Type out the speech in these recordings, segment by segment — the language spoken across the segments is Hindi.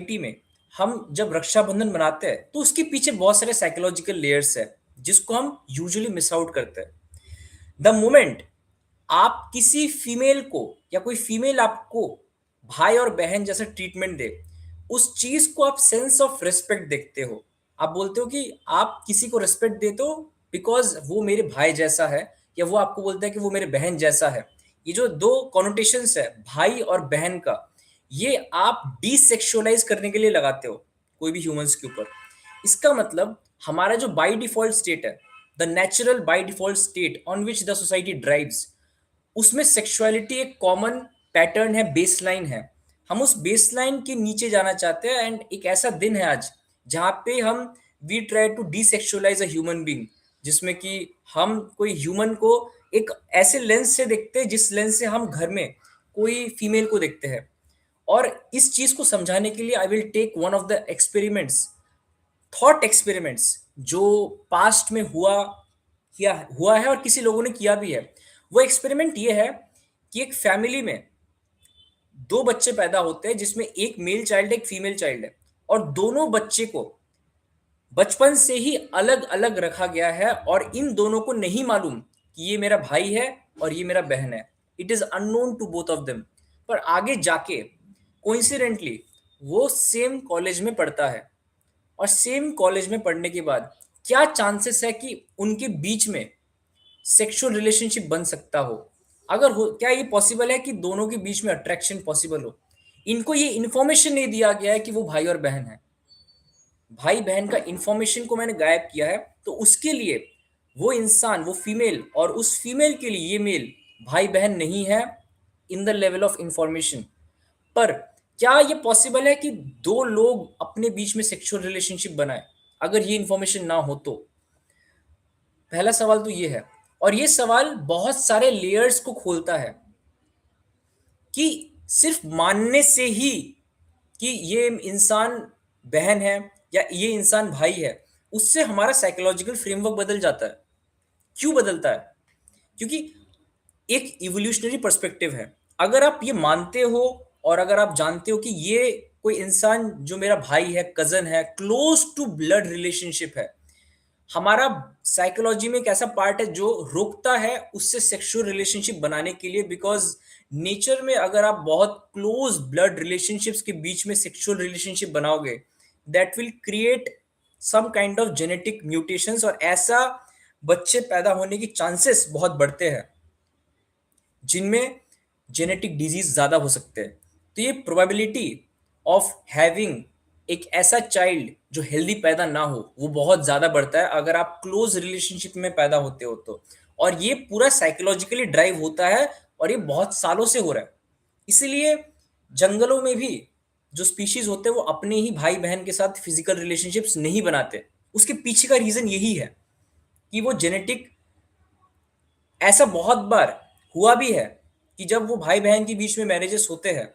सोसाइटी में हम जब रक्षाबंधन मनाते हैं तो उसके पीछे बहुत सारे साइकोलॉजिकल लेयर्स है जिसको हम यूजुअली मिस आउट करते हैं। द मोमेंट आप किसी फीमेल को या कोई फीमेल आपको भाई और बहन जैसा ट्रीटमेंट दे, उस चीज को आप सेंस ऑफ रिस्पेक्ट देखते हो। आप बोलते हो कि आप किसी को रिस्पेक्ट देते हो बिकॉज वो मेरे भाई जैसा है, या वो आपको बोलता है कि वो मेरे बहन जैसा है। ये जो दो कॉनोटेशंस है भाई और बहन का, ये आप डिसेक्सुअलाइज करने के लिए लगाते हो कोई भी ह्यूमंस के ऊपर। इसका मतलब हमारा जो बाय डिफॉल्ट स्टेट है, the natural by default state on which the society drives, उसमें सेक्सुअलिटी एक कॉमन पैटर्न है, बेसलाइन है। हम उस बेसलाइन के नीचे जाना चाहते हैं, एंड एक ऐसा दिन है आज जहाँ पे हम we try to desexualize a human being, जिसमें कि हम कोई ह्यूमन को एक ऐसे लेंस से देखते हैं जिस लेंस से हम घर में कोई फीमेल को देखते हैं। और इस चीज को समझाने के लिए I will take one of the experiments, thought experiments, जो पास्ट में हुआ है और किसी लोगों ने किया भी है। वो एक्सपेरिमेंट ये है कि एक फैमिली में दो बच्चे पैदा होते हैं जिसमें एक मेल चाइल्ड है, एक फीमेल चाइल्ड है, और दोनों बच्चे को बचपन से ही अलग अलग रखा गया है, और इन दोनों को नहीं मालूम कि ये मेरा भाई है और ये मेरा बहन है। It is unknown to both of them. पर आगे जाके कोइंसिडेंटली वो सेम कॉलेज में पढ़ता है, और सेम कॉलेज में पढ़ने के बाद क्या चांसेस है कि उनके बीच में सेक्सुअल रिलेशनशिप बन सकता हो। अगर हो, क्या ये पॉसिबल है कि दोनों के बीच में अट्रैक्शन पॉसिबल हो। इनको ये इन्फॉर्मेशन नहीं दिया गया है कि वो भाई और बहन है। भाई बहन का इंफॉर्मेशन को मैंने गायब किया है, तो उसके लिए वो इंसान, वो फीमेल, और उस फीमेल के लिए ये मेल भाई बहन नहीं है in the level of information. पर क्या ये पॉसिबल है कि दो लोग अपने बीच में सेक्सुअल रिलेशनशिप बनाए अगर ये इंफॉर्मेशन ना हो तो? पहला सवाल तो ये है। और ये सवाल बहुत सारे लेयर्स को खोलता है कि सिर्फ मानने से ही कि ये इंसान बहन है या ये इंसान भाई है, उससे हमारा साइकोलॉजिकल फ्रेमवर्क बदल जाता है। क्यों बदलता है? क्योंकि एक इवोल्यूशनरी पर्सपेक्टिव है। अगर आप ये मानते हो और अगर आप जानते हो कि ये कोई इंसान जो मेरा भाई है, कजन है, क्लोज टू ब्लड रिलेशनशिप है, हमारा साइकोलॉजी में एक ऐसा पार्ट है जो रोकता है उससे सेक्सुअल रिलेशनशिप बनाने के लिए। बिकॉज नेचर में अगर आप बहुत क्लोज ब्लड रिलेशनशिप्स के बीच में सेक्सुअल रिलेशनशिप बनाओगे, that will create some kind of genetic mutations, और ऐसा बच्चे पैदा होने की चांसेस बहुत बढ़ते हैं जिनमें जेनेटिक डिजीज ज्यादा हो सकते हैं। तो ये प्रोबेबिलिटी ऑफ हैविंग एक ऐसा चाइल्ड जो हेल्दी पैदा ना हो वो बहुत ज्यादा बढ़ता है अगर आप क्लोज रिलेशनशिप में पैदा होते हो तो। और ये पूरा साइकोलॉजिकली ड्राइव होता है, और ये बहुत सालों से हो रहा है। इसीलिए जंगलों में भी जो स्पीशीज होते हैं वो अपने ही भाई बहन के साथ फिजिकल रिलेशनशिप्स नहीं बनाते। उसके पीछे का रीजन यही है कि वो जेनेटिक, ऐसा बहुत बार हुआ भी है कि जब वो भाई बहन के बीच में मैरिजेस होते हैं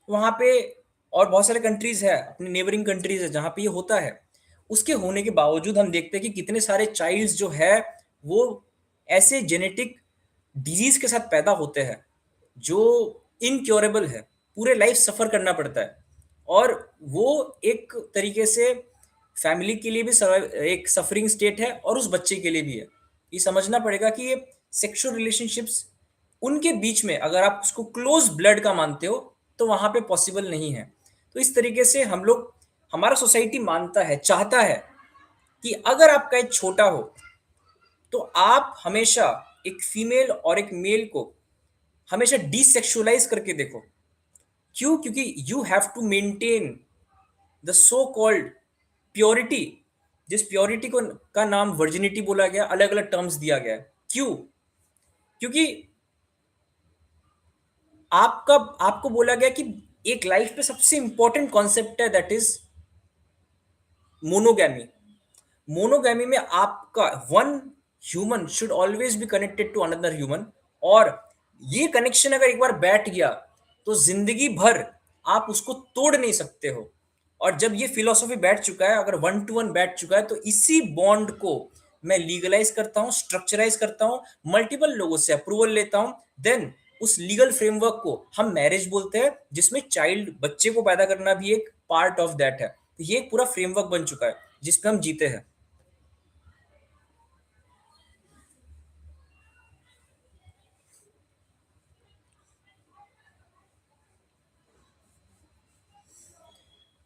वहां पे, और बहुत सारे कंट्रीज है, अपने नेबरिंग कंट्रीज है जहां पे ये होता है, उसके होने के बावजूद हम देखते हैं कि कितने सारे चाइल्ड्स जो है वो ऐसे जेनेटिक डिजीज के साथ पैदा होते हैं जो इनक्योरेबल है। पूरे लाइफ सफर करना पड़ता है, और वो एक तरीके से फैमिली के लिए भी एक सफरिंग स्टेट है और उस बच्चे के लिए भी है। ये समझना पड़ेगा कि ये सेक्सुअल रिलेशनशिप्स उनके बीच में अगर आप उसको क्लोज ब्लड का मानते हो तो वहां पे पॉसिबल नहीं है। तो इस तरीके से हम लोग, हमारा सोसाइटी मानता है, चाहता है कि अगर आपका एक छोटा हो तो आप हमेशा एक फीमेल और एक मेल को हमेशा डिसेक्सुअलाइज करके देखो। क्यों? क्योंकि you have to maintain the so called purity, जिस प्योरिटी को का नाम वर्जिनिटी बोला गया, अलग अलग टर्म्स दिया गया है। क्यों? क्योंकि आपका आपको बोला गया कि एक लाइफ पे सबसे इंपॉर्टेंट कॉन्सेप्ट है, दैट इज मोनोगैमी। मोनोगैमी में आपका one human should always be connected to another human, और ये कनेक्शन अगर एक बार बैठ गया तो जिंदगी भर आप उसको तोड़ नहीं सकते हो। और जब ये फिलोसॉफी बैठ चुका है, अगर वन टू वन बैठ चुका है, तो इसी बॉन्ड को मैं लीगलाइज करता हूँ, स्ट्रक्चराइज करता हूँ, मल्टीपल लोगों से अप्रूवल लेता हूँ, देन उस लीगल फ्रेमवर्क को हम मैरिज बोलते हैं, जिसमें चाइल्ड बच्चे को पैदा करना भी एक पार्ट ऑफ दैट है। तो ये एक पूरा फ्रेमवर्क बन चुका है जिसपे हम जीते हैं।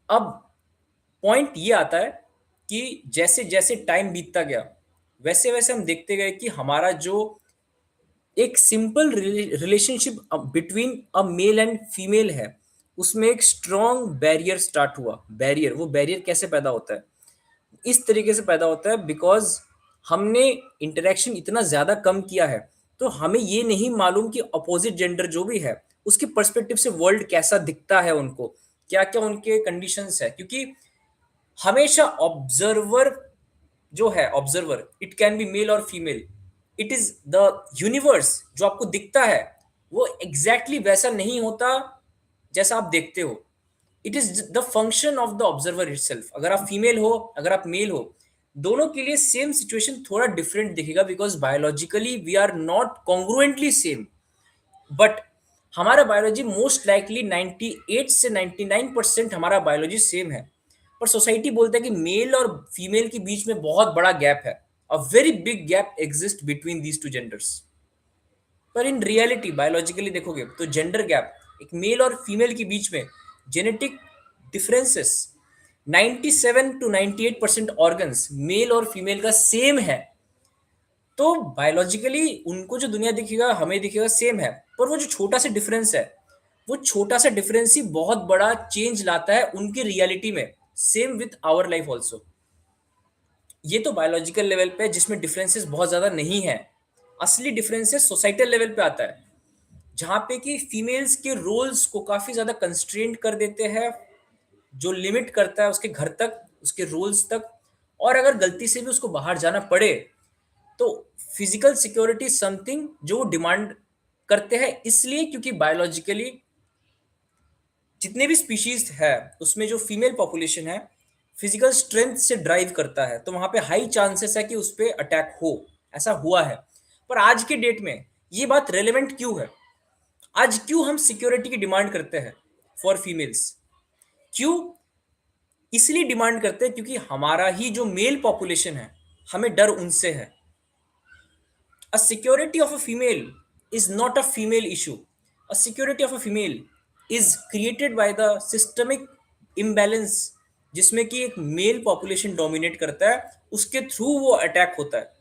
अब पॉइंट ये आता है कि जैसे जैसे टाइम बीतता गया, वैसे वैसे हम देखते गए कि हमारा जो एक simple relationship between a male and female है, उसमें एक स्ट्रॉन्ग बैरियर स्टार्ट हुआ। बैरियर, वो बैरियर कैसे पैदा होता है? इस तरीके से पैदा होता है बिकॉज हमने इंटरेक्शन इतना ज़्यादा कम किया है, तो हमें ये नहीं मालूम कि अपोजिट जेंडर जो भी है उसके पर्सपेक्टिव से वर्ल्ड कैसा दिखता है उनको, क्या क्या उनके कंडीशंस है। क्योंकि हमेशा ऑब्जर्वर जो है, observer it can be male और female, it is the universe जो आपको दिखता है वो एग्जैक्टली exactly वैसा नहीं होता जैसा आप देखते हो। It is the function of the observer itself. अगर आप फीमेल हो, अगर आप मेल हो, दोनों के लिए सेम सिचुएशन थोड़ा डिफरेंट दिखेगा because biologically we are not congruently same. But हमारा बायोलॉजी मोस्ट लाइकली 98 से 99% हमारा बायोलॉजी सेम है। पर सोसाइटी बोलता है कि मेल और फीमेल के बीच में बहुत बड़ा गैप है। A very big gap exist between these two genders. पर इन रियलिटी बायोलॉजिकली देखोगे तो जेंडर गैप, एक मेल और फीमेल के बीच में genetic differences, 97 to 98% organs male और फीमेल का सेम है। तो बायोलॉजिकली उनको जो दुनिया दिखेगा हमें दिखेगा सेम है, पर वो जो छोटा सा डिफरेंस है, वो छोटा सा डिफरेंस ही बहुत बड़ा चेंज लाता है उनकी रियलिटी में। Same with our life also. ये तो बायोलॉजिकल लेवल पे जिसमें डिफरेंसेस बहुत ज़्यादा नहीं है। असली डिफरेंसेस सोसाइटल लेवल पे आता है, जहाँ पे कि फीमेल्स के रोल्स को काफ़ी ज़्यादा कंस्ट्रेंट कर देते हैं, जो लिमिट करता है उसके घर तक, उसके रोल्स तक। और अगर गलती से भी उसको बाहर जाना पड़े तो फिजिकल सिक्योरिटी समथिंग जो वो डिमांड करते हैं, इसलिए क्योंकि बायोलॉजिकली जितने भी स्पीशीज है उसमें जो फीमेल पॉपुलेशन है फिजिकल स्ट्रेंथ से ड्राइव करता है, तो वहां पे हाई चांसेस है कि उस पर अटैक हो। ऐसा हुआ है। पर आज के डेट में ये बात रेलेवेंट क्यों है? आज क्यों हम सिक्योरिटी की डिमांड करते हैं फॉर फीमेल्स? क्यों? इसलिए डिमांड करते हैं क्योंकि हमारा ही जो मेल पॉपुलेशन है, हमें डर उनसे है। A security of a female is not a female issue. A security of a female is created by the systemic imbalance जिसमें कि एक मेल पॉपुलेशन डोमिनेट करता है, उसके थ्रू वो अटैक होता है।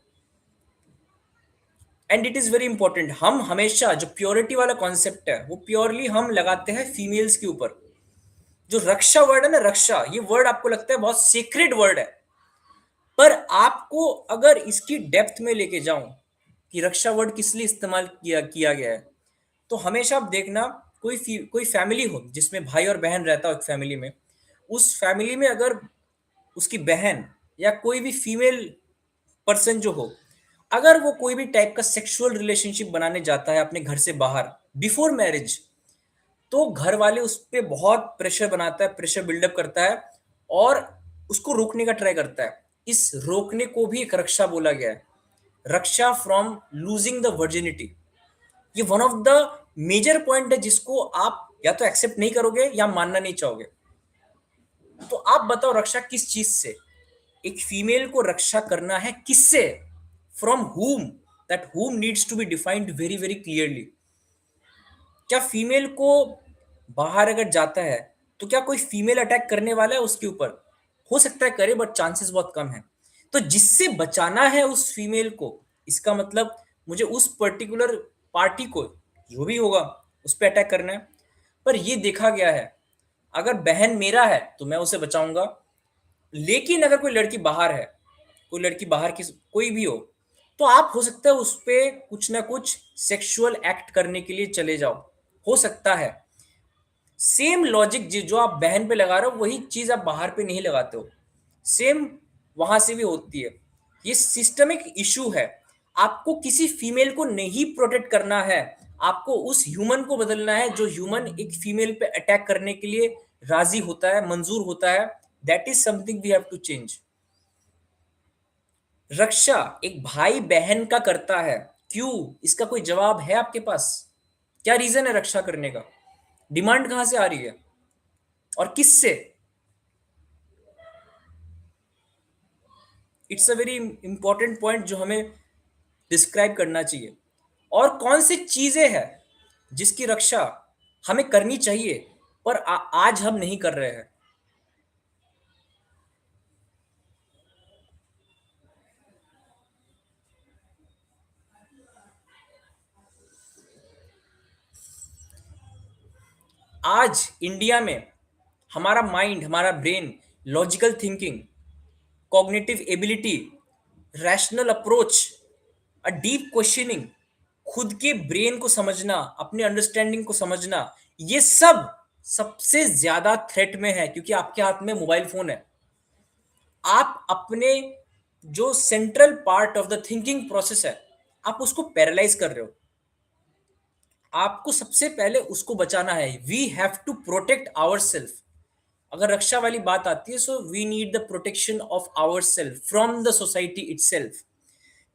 And it is very important, हम हमेशा जो प्योरिटी वाला कॉन्सेप्ट है वो प्योरली हम लगाते हैं फीमेल्स के ऊपर। जो रक्षा वर्ड है ना, रक्षा, ये वर्ड आपको लगता है बहुत सीक्रेट वर्ड है, पर आपको अगर इसकी डेप्थ में लेके जाऊं कि रक्षा वर्ड किस लिए इस्तेमाल किया किया गया है, तो हमेशा आप देखना, कोई फैमिली हो जिसमें भाई और बहन रहता हो एक फैमिली में, उस फैमिली में अगर उसकी बहन या कोई भी फीमेल पर्सन जो हो, अगर वो कोई भी टाइप का सेक्सुअल रिलेशनशिप बनाने जाता है अपने घर से बाहर बिफोर मैरिज, तो घर वाले उस पर बहुत प्रेशर बनाता है, प्रेशर बिल्डअप करता है और उसको रोकने का ट्राई करता है। इस रोकने को भी एक रक्षा बोला गया है, raksha from losing the virginity. ये one of the major point है जिसको आप या तो एक्सेप्ट नहीं करोगे या मानना नहीं चाहोगे। तो आप बताओ, रक्षा किस चीज से? एक फीमेल को रक्षा करना है किससे? From whom? That whom needs to be defined very very clearly. क्या फीमेल को बाहर अगर जाता है तो क्या कोई फीमेल अटैक करने वाला है उसके ऊपर? हो सकता है करे, बट चांसेस बहुत कम है। तो जिससे बचाना है उस फीमेल को, इसका मतलब मुझे उस पर्टिकुलर पार्टी को जो भी होगा उस पर अटैक करना है। पर ये देखा गया है, अगर बहन मेरा है तो मैं उसे बचाऊंगा, लेकिन अगर कोई लड़की बाहर है, कोई लड़की बाहर की कोई भी हो, तो आप हो सकता है उस पे कुछ ना कुछ सेक्सुअल एक्ट करने के लिए चले जाओ। हो सकता है सेम लॉजिक जो आप बहन पे लगा रहे हो वही चीज आप बाहर पे नहीं लगाते हो, सेम वहां से भी होती है। ये सिस्टमिक इशू है। आपको किसी फीमेल को नहीं प्रोटेक्ट करना है, आपको उस ह्यूमन को बदलना है जो ह्यूमन एक फीमेल पे अटैक करने के लिए राजी होता है, मंजूर होता है। That is something we have to change. रक्षा एक भाई बहन का करता है, क्यों? इसका कोई जवाब है आपके पास? क्या रीजन है रक्षा करने का? डिमांड कहां से आ रही है और किससे? It's a very important point जो हमें डिस्क्राइब करना चाहिए। और कौन सी चीजें हैं जिसकी रक्षा हमें करनी चाहिए पर आज हम नहीं कर रहे हैं? आज इंडिया में हमारा माइंड, हमारा brain, logical thinking, cognitive ability, rational approach, a deep questioning, खुद के ब्रेन को समझना, अपने अंडरस्टैंडिंग को समझना, ये सब सबसे ज्यादा थ्रेट में है क्योंकि आपके हाथ में मोबाइल फोन है। आप अपने जो central part of the thinking process है, आप उसको पैरालाइज कर रहे हो। आपको सबसे पहले उसको बचाना है। We have to protect our self. अगर रक्षा वाली बात आती है, so we need the protection of our self from the society itself.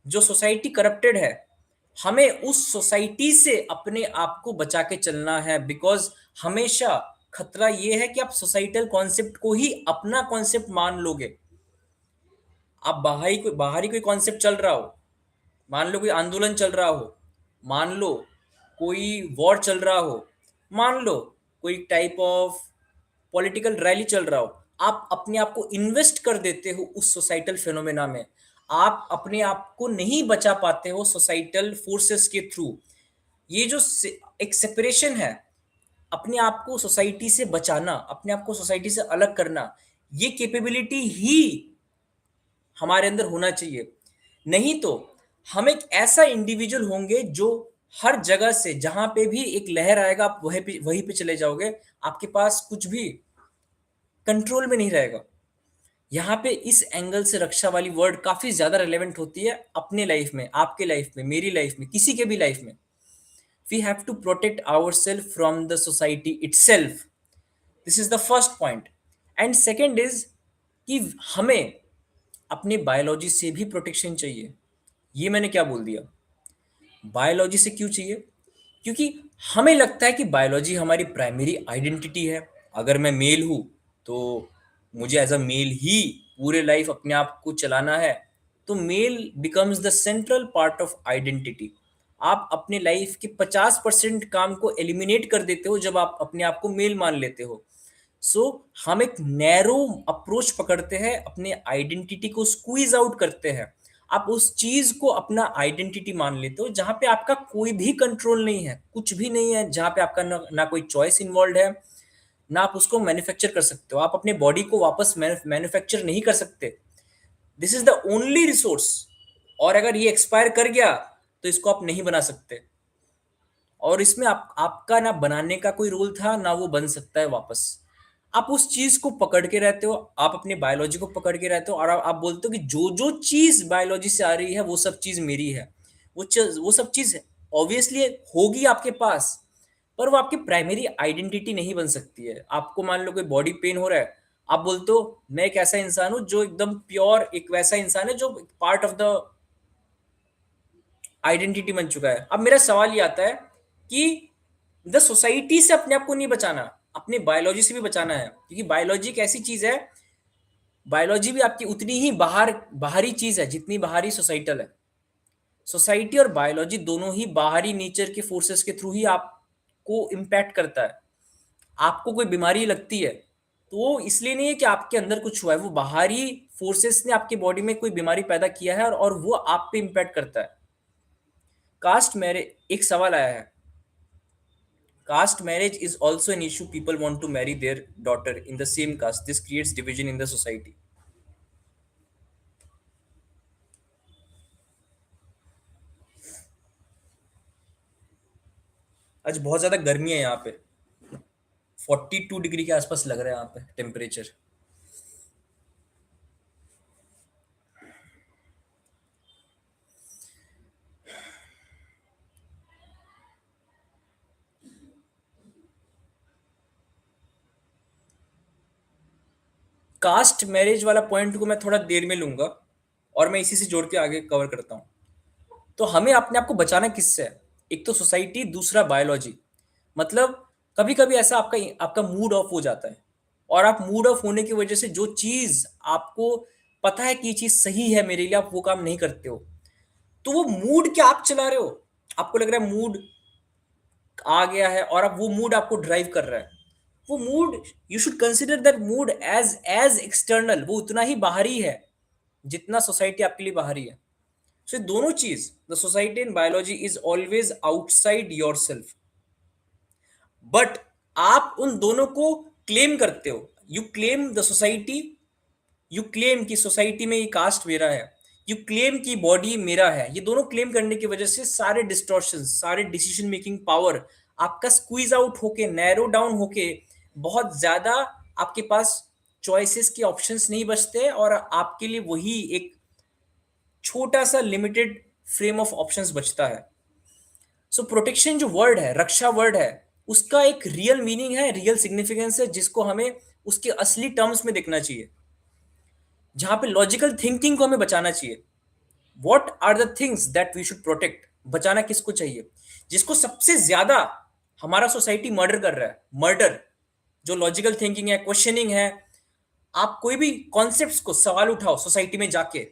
जो सोसाइटी करप्टेड है, हमें उस सोसाइटी से अपने आप को बचा के चलना है। बिकॉज हमेशा खतरा ये है कि आप सोसाइटल कॉन्सेप्ट को ही अपना कॉन्सेप्ट मान लोगे। आप बाहरी कोई कॉन्सेप्ट चल रहा हो, मान लो कोई आंदोलन चल रहा हो, मान लो कोई वॉर चल रहा हो, मान लो कोई टाइप ऑफ पॉलिटिकल रैली चल रहा हो, आप अपने आप को इन्वेस्ट कर देते हो उस सोसाइटल फिनोमेना में। आप अपने आप को नहीं बचा पाते हो सोसाइटल फोर्सेस के थ्रू। ये जो एक सेपरेशन है, अपने आप को सोसाइटी से बचाना, अपने आप को सोसाइटी से अलग करना, ये कैपेबिलिटी ही हमारे अंदर होना चाहिए। नहीं तो हम एक ऐसा इंडिविजुअल होंगे जो हर जगह से जहां पे भी एक लहर आएगा आप वहीं पे चले जाओगे। आपके पास कुछ भी कंट्रोल में नहीं रहेगा। यहाँ पे इस एंगल से रक्षा वाली वर्ड काफी ज्यादा रिलेवेंट होती है अपने लाइफ में, आपके लाइफ में, मेरी लाइफ में, किसी के भी लाइफ में। We have to protect our self from the society itself. This is the first point. And second is कि हमें अपने बायोलॉजी से भी प्रोटेक्शन चाहिए। ये मैंने क्या बोल दिया? बायोलॉजी से क्यों चाहिए? क्योंकि हमें लगता है कि बायोलॉजी हमारी प्राइमरी आइडेंटिटी है। अगर मैं मेल हूं तो मुझे एज अ मेल ही पूरे लाइफ अपने आप को चलाना है। तो male becomes the central part of identity. आप अपने लाइफ के 50% काम को एलिमिनेट कर देते हो जब आप अपने आप को मेल मान लेते हो। सो हम एक नैरो अप्रोच पकड़ते हैं, अपने आइडेंटिटी को स्क्वीज आउट करते हैं। आप उस चीज को अपना आइडेंटिटी मान लेते हो जहां पे आपका कोई भी कंट्रोल नहीं है, कुछ भी नहीं है, जहां पे आपका ना कोई चॉइस इन्वॉल्व है, ना आप उसको मैन्युफैक्चर कर सकते हो। आप अपने बॉडी को वापस मैन्युफैक्चर नहीं कर सकते। This is the only resource. और अगर ये एक्सपायर कर गया तो इसको आप नहीं बना सकते। और इसमें आपका ना बनाने का कोई रोल था, ना वो बन सकता है वापस। आप उस चीज को पकड़ के रहते हो, आप अपने बायोलॉजी को पकड़ के रहते हो, और आप बोलते हो कि जो जो चीज बायोलॉजी से आ रही है वो सब चीज मेरी है। वो सब चीज ऑब्वियसली होगी आपके पास, पर वो आपकी प्राइमरी आइडेंटिटी नहीं बन सकती है। आपको मान लो कोई बॉडी पेन हो रहा है, आप बोलते हो मैं एक ऐसा इंसान हूं जो एकदम प्योर, एक वैसा इंसान है जो पार्ट ऑफ द आइडेंटिटी बन चुका है। अब मेरा सवाल ये आता है कि द सोसाइटी से अपने आप को नहीं बचाना, अपने बायोलॉजी से भी बचाना है। क्योंकि बायोलॉजी एक ऐसी चीज है, बायोलॉजी भी आपकी उतनी ही बाहरी चीज है जितनी बाहरी सोसाइटल है। सोसाइटी और बायोलॉजी दोनों ही बाहरी नेचर के फोर्सेस के थ्रू ही आपको इम्पैक्ट करता है। आपको कोई बीमारी लगती है तो वो इसलिए नहीं है कि आपके अंदर कुछ हुआ है, वो बाहरी फोर्सेस ने आपके बॉडी में कोई बीमारी पैदा किया है, और वो आप पे इम्पैक्ट करता है। कास्ट मैरिज, एक सवाल आया है, caste marriage is also an issue. People want to marry their daughter in the same caste. This creates division in the society. आज बहुत ज्यादा गर्मी है यहाँ पे। 42 डिग्री के आसपास लग रहा है यहाँ पे टेम्परेचर। कास्ट मैरिज वाला पॉइंट को मैं थोड़ा देर में लूंगा, और मैं इसी से जोड़ के आगे कवर करता हूँ। तो हमें अपने आप को बचाना किससे है? एक तो सोसाइटी, दूसरा बायोलॉजी। मतलब कभी-कभी ऐसा आपका आपका मूड ऑफ हो जाता है और आप मूड ऑफ होने की वजह से जो चीज़ आपको पता है कि ये चीज़ सही है मेरे लिए, आप वो काम नहीं करते हो। तो वो मूड क्या आप चला रहे हो? आपको लग रहा है मूड आ गया है और अब वो मूड आपको ड्राइव कर रहा है। वो mood, you should consider that mood as external, वो उतना ही बाहरी है, जितना सोसाइटी आपके लिए बाहरी है। सो दोनों चीज़, the society and biology is always outside yourself. But आप उन दोनों को क्लेम करते हो। You claim the society, you claim कि सोसाइटी में ये कास्ट मेरा है, यू क्लेम कि बॉडी मेरा है। ये दोनों क्लेम करने की वजह से सारे डिस्टॉर्शन, सारे डिसीजन मेकिंग पावर आपका स्क्वीज आउट होके, नैरो डाउन होके, बहुत ज्यादा आपके पास चॉइसेस के ऑप्शंस नहीं बचते और आपके लिए वही एक छोटा सा लिमिटेड फ्रेम ऑफ ऑप्शंस बचता है। सो प्रोटेक्शन जो वर्ड है, रक्षा वर्ड है, उसका एक रियल मीनिंग है, रियल सिग्निफिकेंस है, जिसको हमें उसके असली टर्म्स में देखना चाहिए, जहां पे लॉजिकल थिंकिंग को हमें बचाना चाहिए। What are the things that we should protect? बचाना किसको चाहिए? जिसको सबसे ज्यादा हमारा सोसाइटी मर्डर कर रहा है, मर्डर, जो लॉजिकल थिंकिंग है, क्वेश्चनिंग है। आप कोई भी कॉन्सेप्ट्स को सवाल उठाओ सोसाइटी में जाके,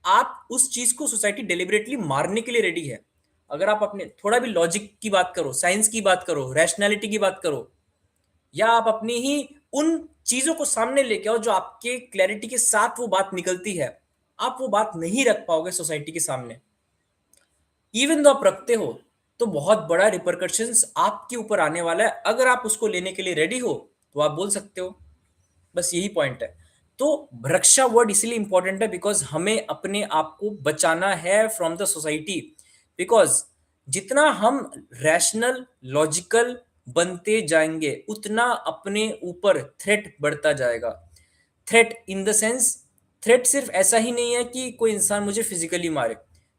आप उस चीज को सोसाइटी डेलिबरेटली मारने के लिए रेडी है। अगर आप अपने थोड़ा भी लॉजिक की बात करो, साइंस की बात करो, रैशनैलिटी की बात करो, या आप अपनी ही उन चीजों को सामने लेके आओ जो आपके क्लैरिटी के साथ वो बात निकलती है, आप वो बात नहीं रख पाओगे सोसाइटी के सामने। इवन दो आप रखते हो तो बहुत बड़ा रिपरकशंस आपके ऊपर आने वाला है। अगर आप उसको लेने के लिए रेडी हो तो आप बोल सकते हो। बस यही पॉइंट है। तो रक्षा वर्ड इसलिए इंपॉर्टेंट है बिकॉज हमें अपने आप को बचाना है फ्रॉम द सोसाइटी। बिकॉज जितना हम रैशनल, लॉजिकल बनते जाएंगे, उतना अपने ऊपर थ्रेट बढ़ता जाएगा। Threat in the sense, threat सिर्फ ऐसा ही नहीं है कि कोई इंसान मुझे फिजिकली मारे।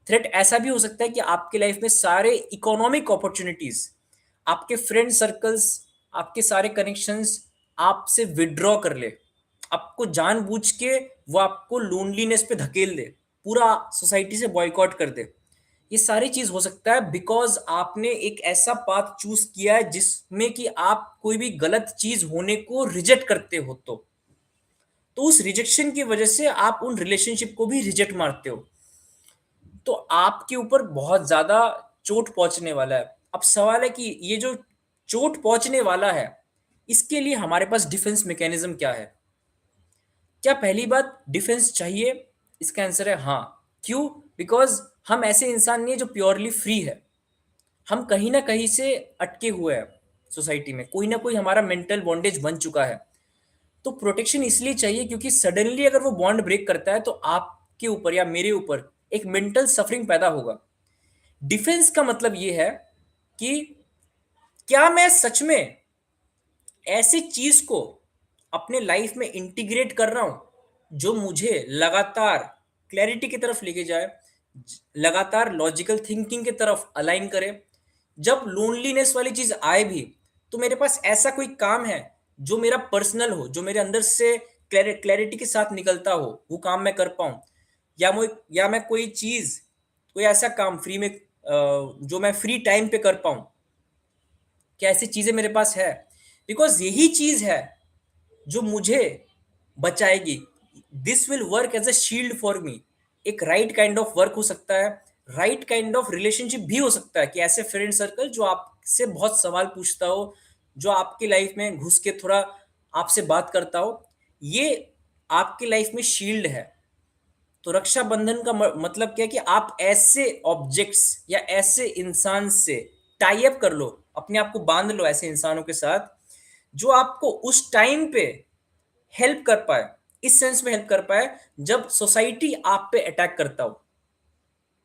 थ्रेट ऐसा भी हो सकता है कि आपके लाइफ में सारे इकोनॉमिक अपॉर्चुनिटीज, आपके फ्रेंड सर्कल्स, आपके सारे कनेक्शंस आपसे विड्रॉ कर ले, आपको जानबूझ के वो आपको लोनलीनेस पे धकेल दे, पूरा सोसाइटी से बॉयकॉट कर दे। ये सारी चीज हो सकता है बिकॉज आपने एक ऐसा पाथ चूज किया है जिसमें कि आप कोई भी गलत चीज होने को रिजेक्ट करते हो। तो उस रिजेक्शन की वजह से आप उन रिलेशनशिप को भी रिजेक्ट मारते हो। तो आपके ऊपर बहुत ज्यादा चोट पहुंचने वाला है। अब सवाल है कि ये जो चोट पहुंचने वाला है, इसके लिए हमारे पास डिफेंस मैकेनिज्म क्या है? क्या पहली बात डिफेंस चाहिए? इसका आंसर है हाँ। क्यों? बिकॉज हम ऐसे इंसान नहीं है जो प्योरली फ्री है। हम कहीं ना कहीं से अटके हुए हैं सोसाइटी में, कोई ना कोई हमारा मेंटल बॉन्डेज बन चुका है। तो प्रोटेक्शन इसलिए चाहिए क्योंकि सडनली अगर वो बॉन्ड ब्रेक करता है तो आपके ऊपर या मेरे ऊपर एक मेंटल सफरिंग पैदा होगा। डिफेंस का मतलब ये है कि क्या मैं सच में ऐसी चीज को अपने लाइफ में इंटीग्रेट कर रहा हूं जो मुझे लगातार क्लैरिटी की तरफ लेके जाए, लगातार लॉजिकल थिंकिंग की तरफ अलाइन करे। जब लोनलीनेस वाली चीज आए भी तो मेरे पास ऐसा कोई काम है जो मेरा पर्सनल हो, जो मेरे अंदर से क्लैरिटी के साथ निकलता हो, वो काम मैं कर पाऊं। या मैं कोई चीज, कोई ऐसा काम फ्री में जो मैं फ्री टाइम पे कर पाऊं। क्या ऐसी चीजें मेरे पास है? बिकॉज यही चीज है जो मुझे बचाएगी। This will work as a shield for me. एक राइट काइंड ऑफ वर्क हो सकता है, राइट काइंड ऑफ रिलेशनशिप भी हो सकता है कि ऐसे फ्रेंड सर्कल जो आपसे बहुत सवाल पूछता हो, जो आपकी लाइफ में घुस के थोड़ा आपसे बात करता हो, ये आपकी लाइफ में शील्ड है। तो रक्षाबंधन का मतलब क्या है कि आप ऐसे ऑब्जेक्ट्स या ऐसे इंसान से टाई अप कर लो, अपने आप को बांध लो ऐसे इंसानों के साथ जो आपको उस टाइम पे हेल्प कर पाए। इस सेंस में हेल्प कर पाए जब सोसाइटी आप पे अटैक करता हो।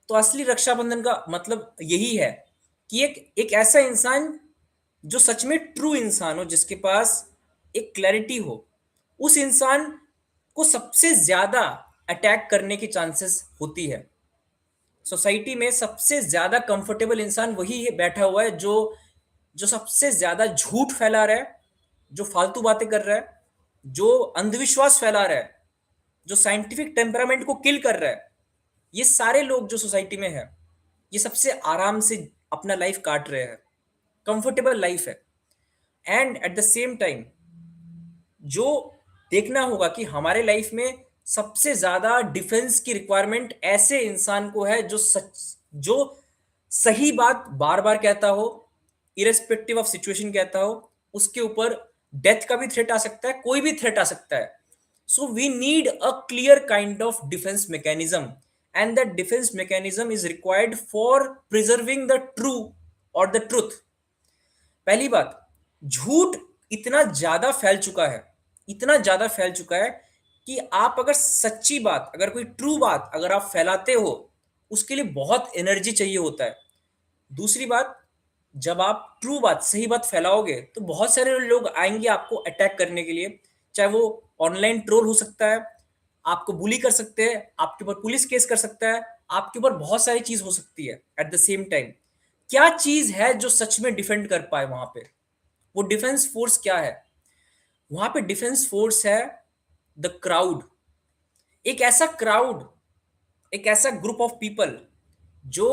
तो असली रक्षाबंधन का मतलब यही है कि एक ऐसा इंसान जो सच में ट्रू इंसान हो, जिसके पास एक क्लैरिटी हो, उस इंसान को सबसे ज्यादा अटैक करने की चांसेस होती है। सोसाइटी में सबसे ज्यादा कंफर्टेबल इंसान वही है बैठा हुआ है जो जो सबसे ज्यादा झूठ फैला रहा है, जो फालतू बातें कर रहा है, जो अंधविश्वास फैला रहा है, जो साइंटिफिक टेम्परामेंट को किल कर रहा है। ये सारे लोग जो सोसाइटी में है, ये सबसे आराम से अपना लाइफ काट रहे हैं, कंफर्टेबल लाइफ है। And at the same time जो देखना होगा कि हमारे लाइफ में सबसे ज्यादा डिफेंस की रिक्वायरमेंट ऐसे इंसान को है जो सही बात बार बार कहता हो, इरेस्पेक्टिव ऑफ सिचुएशन कहता हो। उसके ऊपर डेथ का भी थ्रेट आ सकता है, कोई भी थ्रेट आ सकता है। So we need a clear kind of defence mechanism, and that defence mechanism is required for preserving the true और द ट्रुथ। पहली बात, झूठ इतना ज्यादा फैल चुका है, इतना ज्यादा फैल चुका है कि आप अगर सच्ची बात, अगर कोई ट्रू बात अगर आप फैलाते हो, उसके लिए बहुत एनर्जी चाहिए होता है। दूसरी बात, जब आप ट्रू बात, सही बात फैलाओगे तो बहुत सारे लोग आएंगे आपको अटैक करने के लिए। चाहे वो ऑनलाइन ट्रोल हो सकता है, आपको बुली कर सकते हैं, आपके ऊपर पुलिस केस कर सकता है, आपके ऊपर बहुत सारी चीज हो सकती है। एट द सेम टाइम क्या चीज है जो सच में डिफेंड कर पाए वहां पे? वो डिफेंस फोर्स क्या है? वहां पे डिफेंस फोर्स है द क्राउड। एक ऐसा क्राउड, एक ऐसा ग्रुप ऑफ पीपल जो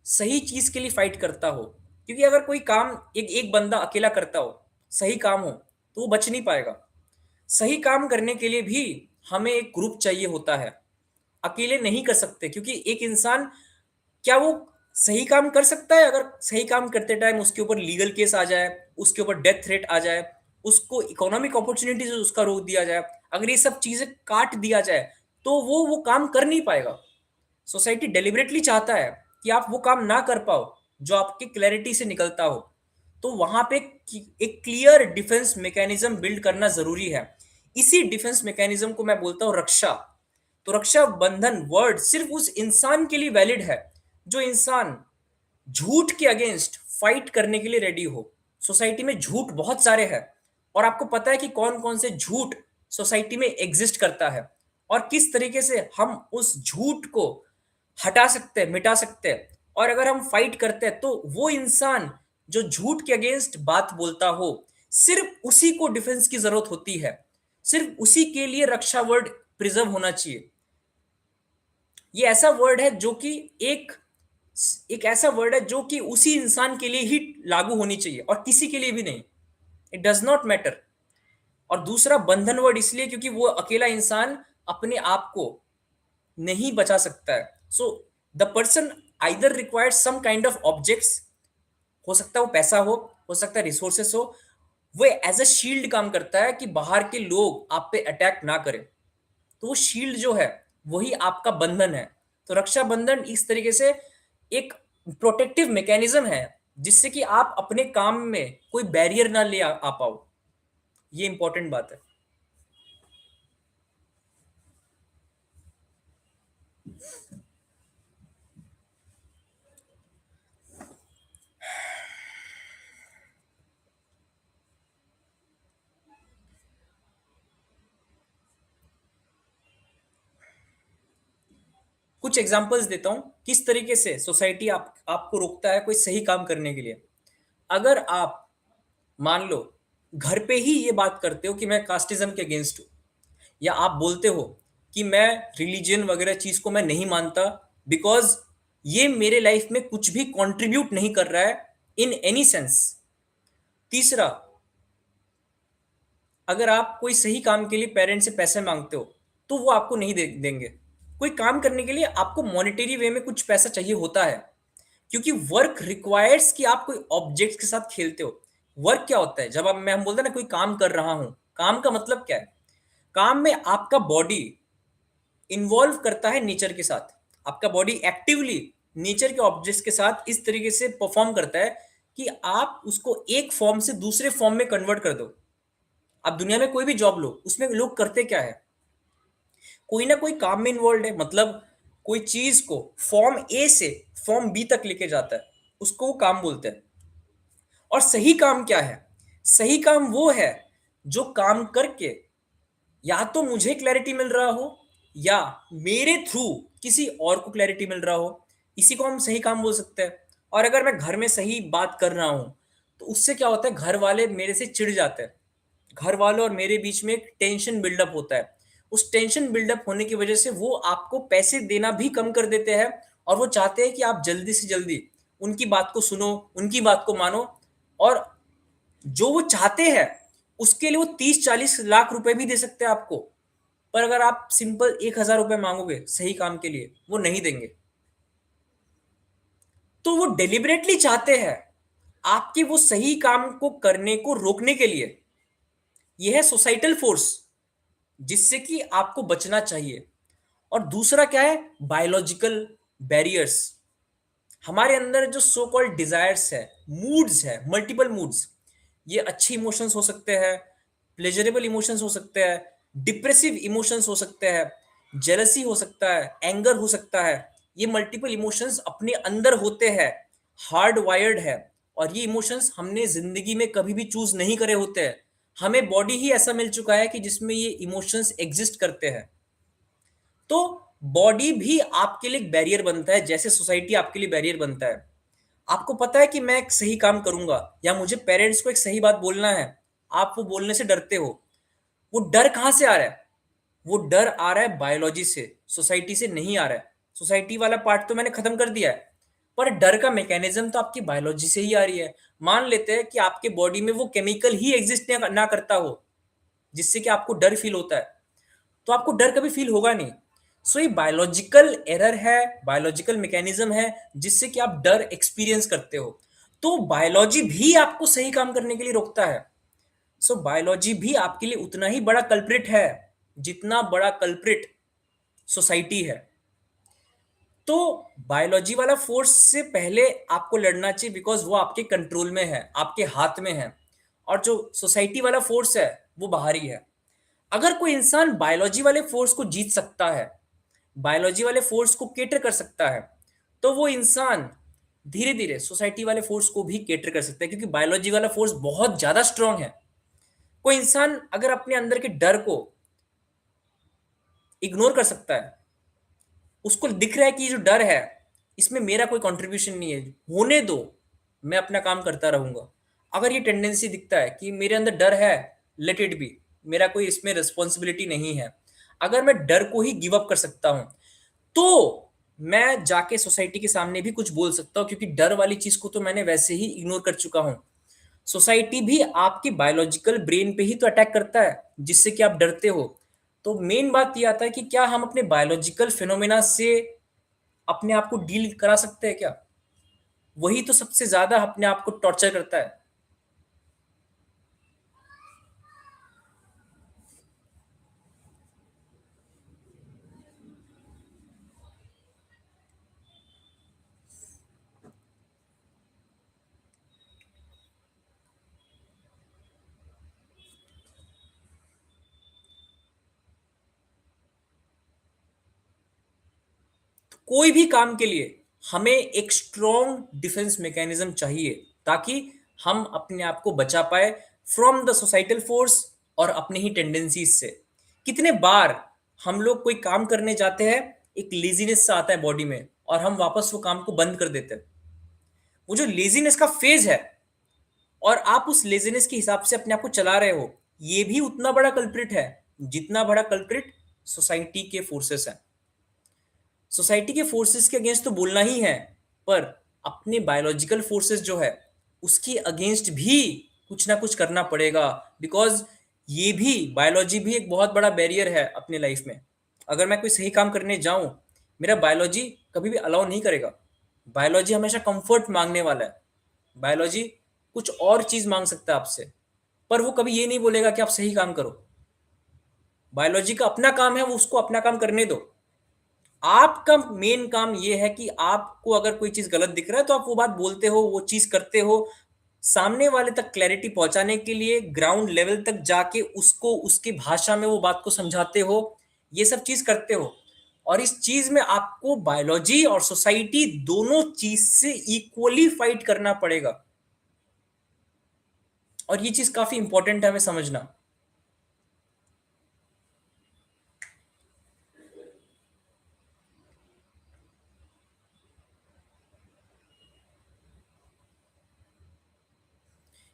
सही चीज के लिए फाइट करता हो। क्योंकि अगर कोई काम एक एक बंदा अकेला करता हो, सही काम हो, तो वो बच नहीं पाएगा। सही काम करने के लिए भी हमें एक ग्रुप चाहिए होता है, अकेले नहीं कर सकते। क्योंकि एक इंसान, क्या वो सही काम कर सकता है अगर सही काम करते टाइम उसके ऊपर लीगल केस आ जाए, उसके ऊपर डेथ थ्रेट आ जाए, उसको इकोनॉमिक अपॉर्चुनिटीज उसका रोक दिया जाए, अगर ये सब चीजें काट दिया जाए, तो वो काम कर नहीं पाएगा। सोसाइटी डेलिबरेटली चाहता है कि आप वो काम ना कर पाओ जो आपकी क्लैरिटी से निकलता हो। तो वहां पे एक क्लियर डिफेंस मैकेनिज्म बिल्ड करना जरूरी है। इसी डिफेंस मैकेनिज्म को मैं बोलता हूं रक्षा। तो रक्षा बंधन वर्ड सिर्फ उस इंसान के लिए वैलिड है जो इंसान झूठ के अगेंस्ट फाइट करने के लिए रेडी हो। सोसाइटी में झूठ बहुत सारे हैं, और आपको पता है कि कौन कौन से झूठ सोसाइटी में एग्जिस्ट करता है, और किस तरीके से हम उस झूठ को हटा सकते हैं, मिटा सकते हैं। और अगर हम फाइट करते हैं तो वो इंसान जो झूठ के अगेंस्ट बात बोलता हो, सिर्फ उसी को डिफेंस की जरूरत होती है, सिर्फ उसी के लिए रक्षा वर्ड प्रिजर्व होना चाहिए। ये ऐसा वर्ड है जो कि एक एक ऐसा वर्ड है जो कि उसी इंसान के लिए ही लागू होनी चाहिए और किसी के लिए भी नहीं। It does not matter. और दूसरा बंधन वर्ड इसलिए क्योंकि वो अकेला इंसान अपने आप को नहीं बचा सकता है। So the person either required some kind of objects, हो सकता है वो पैसा हो सकता है रिसोर्सेस हो। वो एज अ शील्ड काम करता है कि बाहर के लोग आप पे अटैक ना करें। तो वो शील्ड जो है वही आपका बंधन है। तो रक्षा बंधन इस तरीके से एक प्रोटेक्टिव मैकेनिज्म है जिससे कि आप अपने काम में कोई बैरियर ना ले आ पाओ। ये इंपॉर्टेंट बात है। कुछ एग्जांपल्स देता हूं किस तरीके से सोसाइटी आपको रोकता है कोई सही काम करने के लिए। अगर आप मान लो घर पे ही ये बात करते हो कि मैं कास्टिज्म के अगेंस्ट हूं, या आप बोलते हो कि मैं रिलीजन वगैरह चीज को मैं नहीं मानता बिकॉज ये मेरे लाइफ में कुछ भी कंट्रीब्यूट नहीं कर रहा है इन एनी सेंस। तीसरा, अगर आप कोई सही काम के लिए पेरेंट्स से पैसे मांगते हो तो वो आपको नहीं देंगे। कोई काम करने के लिए आपको मॉनेटरी वे में कुछ पैसा चाहिए होता है, क्योंकि वर्क रिक्वायर्स कि आप कोई ऑब्जेक्ट के साथ खेलते हो। वर्क क्या होता है? जब आप मैं हम बोलते हैं ना कोई काम कर रहा हूं, काम का मतलब क्या है? काम में आपका बॉडी इन्वॉल्व करता है नेचर के साथ। आपका बॉडी एक्टिवली नेचर के ऑब्जेक्ट्स के साथ इस तरीके से परफॉर्म करता है कि आप उसको एक फॉर्म से दूसरे फॉर्म में कन्वर्ट कर दो। आप दुनिया में कोई भी जॉब लो, उसमें लोग करते क्या है? कोई ना कोई काम में इन्वॉल्व है, मतलब कोई चीज को फॉर्म ए से फॉर्म बी तक लेके जाता है, उसको वो काम बोलते हैं। और सही काम क्या है? सही काम वो है जो काम करके या तो मुझे क्लैरिटी मिल रहा हो या मेरे थ्रू किसी और को क्लैरिटी मिल रहा हो, इसी को हम सही काम बोल सकते हैं। और अगर मैं घर में सही बात कर रहा हूं तो उससे क्या होता है, घर वाले मेरे से चिढ़ जाते हैं। घर वालों और मेरे बीच में एक टेंशन बिल्डअप होता है। उस टेंशन बिल्डअप होने की वजह से वो आपको पैसे देना भी कम कर देते हैं, और वो चाहते हैं कि आप जल्दी से जल्दी उनकी बात को सुनो, उनकी बात को मानो, और जो वो चाहते हैं उसके लिए वो 30-40 लाख रुपए भी दे सकते हैं आपको। पर अगर आप सिंपल 1,000 रुपए मांगोगे सही काम के लिए, वो नहीं देंगे। तो वो डेलिबरेटली चाहते हैं आपके वो सही काम को करने को रोकने के लिए। यह है सोसाइटल फोर्स जिससे कि आपको बचना चाहिए। और दूसरा क्या है? Biological barriers. हमारे अंदर जो सो कॉल्ड डिजायर्स है, मूड्स है, मल्टीपल मूड्स, ये अच्छे इमोशंस हो सकते हैं, प्लेजरेबल इमोशंस हो सकते हैं, डिप्रेसिव इमोशंस हो सकते हैं, जेलसी हो सकता है, एंगर हो सकता है। ये मल्टीपल इमोशंस अपने अंदर होते हैं, हार्ड वायर्ड है। और ये इमोशंस हमने जिंदगी में कभी भी चूज नहीं करे होते हैं। हमें बॉडी ही ऐसा मिल चुका है कि जिसमें ये इमोशंस एग्जिस्ट करते हैं। तो बॉडी भी आपके लिए एक बैरियर बनता है, जैसे सोसाइटी आपके लिए बैरियर बनता है। आपको पता है कि मैं एक सही काम करूंगा या मुझे पेरेंट्स को एक सही बात बोलना है, आप वो बोलने से डरते हो। वो डर कहां से आ रहा है? वो डर आ रहा है बायोलॉजी से, सोसाइटी से नहीं आ रहा है। सोसाइटी वाला पार्ट तो मैंने खत्म कर दिया है, पर डर का मैकेनिज्म तो आपकी बायोलॉजी से ही आ रही है। मान लेते हैं कि आपके बॉडी में वो केमिकल ही एग्जिस्ट ना करता हो जिससे कि आपको डर फील होता है, तो आपको डर कभी फील होगा नहीं। सो ये बायोलॉजिकल एरर है, बायोलॉजिकल मैकेनिज्म है जिससे कि आप डर एक्सपीरियंस करते हो। तो बायोलॉजी भी आपको सही काम करने के लिए रोकता है। सो बायोलॉजी भी आपके लिए उतना ही बड़ा कल्प्रिट है जितना बड़ा कल्प्रिट सोसाइटी है। तो बायोलॉजी वाला फोर्स से पहले आपको लड़ना चाहिए, बिकॉज वो आपके कंट्रोल में है, आपके हाथ में है। और जो सोसाइटी वाला फोर्स है वो बाहरी है। अगर कोई इंसान बायोलॉजी वाले फोर्स को जीत सकता है, बायोलॉजी वाले फोर्स को केटर कर सकता है, तो वो इंसान धीरे धीरे सोसाइटी वाले फोर्स को भी केटर कर सकता है, क्योंकि बायोलॉजी वाला फोर्स बहुत ज्यादा स्ट्रांग है। कोई इंसान अगर अपने अंदर के डर को इग्नोर कर सकता है, उसको दिख रहा है कि ये जो डर है इसमें मेरा कोई कंट्रीब्यूशन नहीं है, होने दो, मैं अपना काम करता रहूंगा। अगर ये टेंडेंसी दिखता है कि मेरे अंदर डर है, लेट इट बी, मेरा कोई इसमें रिस्पॉन्सिबिलिटी नहीं है, अगर मैं डर को ही गिव अप कर सकता हूं, तो मैं जाके सोसाइटी के सामने भी कुछ बोल सकता हूँ, क्योंकि डर वाली चीज को तो मैंने वैसे ही इग्नोर कर चुका हूं। सोसाइटी भी आपके बायोलॉजिकल ब्रेन पे ही तो अटैक करता है जिससे कि आप डरते हो। तो मेन बात ये आता है कि क्या हम अपने बायोलॉजिकल फिनोमेना से अपने आप को डील करा सकते हैं क्या? वही तो सबसे ज्यादा अपने आप को टॉर्चर करता है। कोई भी काम के लिए हमें एक स्ट्रॉन्ग डिफेंस मैकेनिज्म चाहिए, ताकि हम अपने आप को बचा पाए फ्रॉम द सोसाइटल फोर्स और अपने ही टेंडेंसीज से। कितने बार हम लोग कोई काम करने जाते हैं, एक लेजीनेस सा आता है बॉडी में और हम वापस वो काम को बंद कर देते हैं। वो जो लेजीनेस का फेज है और आप उस लेजीनेस के हिसाब से अपने आप को चला रहे हो, ये भी उतना बड़ा कल्प्रिट है जितना बड़ा कल्प्रिट सोसाइटी के फोर्सेस है। सोसाइटी के फोर्सेस के अगेंस्ट तो बोलना ही है, पर अपने बायोलॉजिकल फोर्सेस जो है उसके अगेंस्ट भी कुछ ना कुछ करना पड़ेगा, बिकॉज ये भी बायोलॉजी भी एक बहुत बड़ा बैरियर है अपने लाइफ में। अगर मैं कोई सही काम करने जाऊं, मेरा बायोलॉजी कभी भी अलाउ नहीं करेगा। बायोलॉजी हमेशा कंफर्ट मांगने वाला है। बायोलॉजी कुछ और चीज मांग सकता है आपसे, पर वो कभी ये नहीं बोलेगा कि आप सही काम करो। बायोलॉजी का अपना काम है, वो उसको अपना काम करने दो। आपका मेन काम ये है कि आपको अगर कोई चीज गलत दिख रहा है तो आप वो बात बोलते हो, वो चीज करते हो, सामने वाले तक क्लैरिटी पहुंचाने के लिए ग्राउंड लेवल तक जाके उसको उसके भाषा में वो बात को समझाते हो, ये सब चीज करते हो। और इस चीज में आपको बायोलॉजी और सोसाइटी दोनों चीज से इक्वली फाइट करना पड़ेगा। और ये चीज काफी इंपॉर्टेंट है हमें समझना।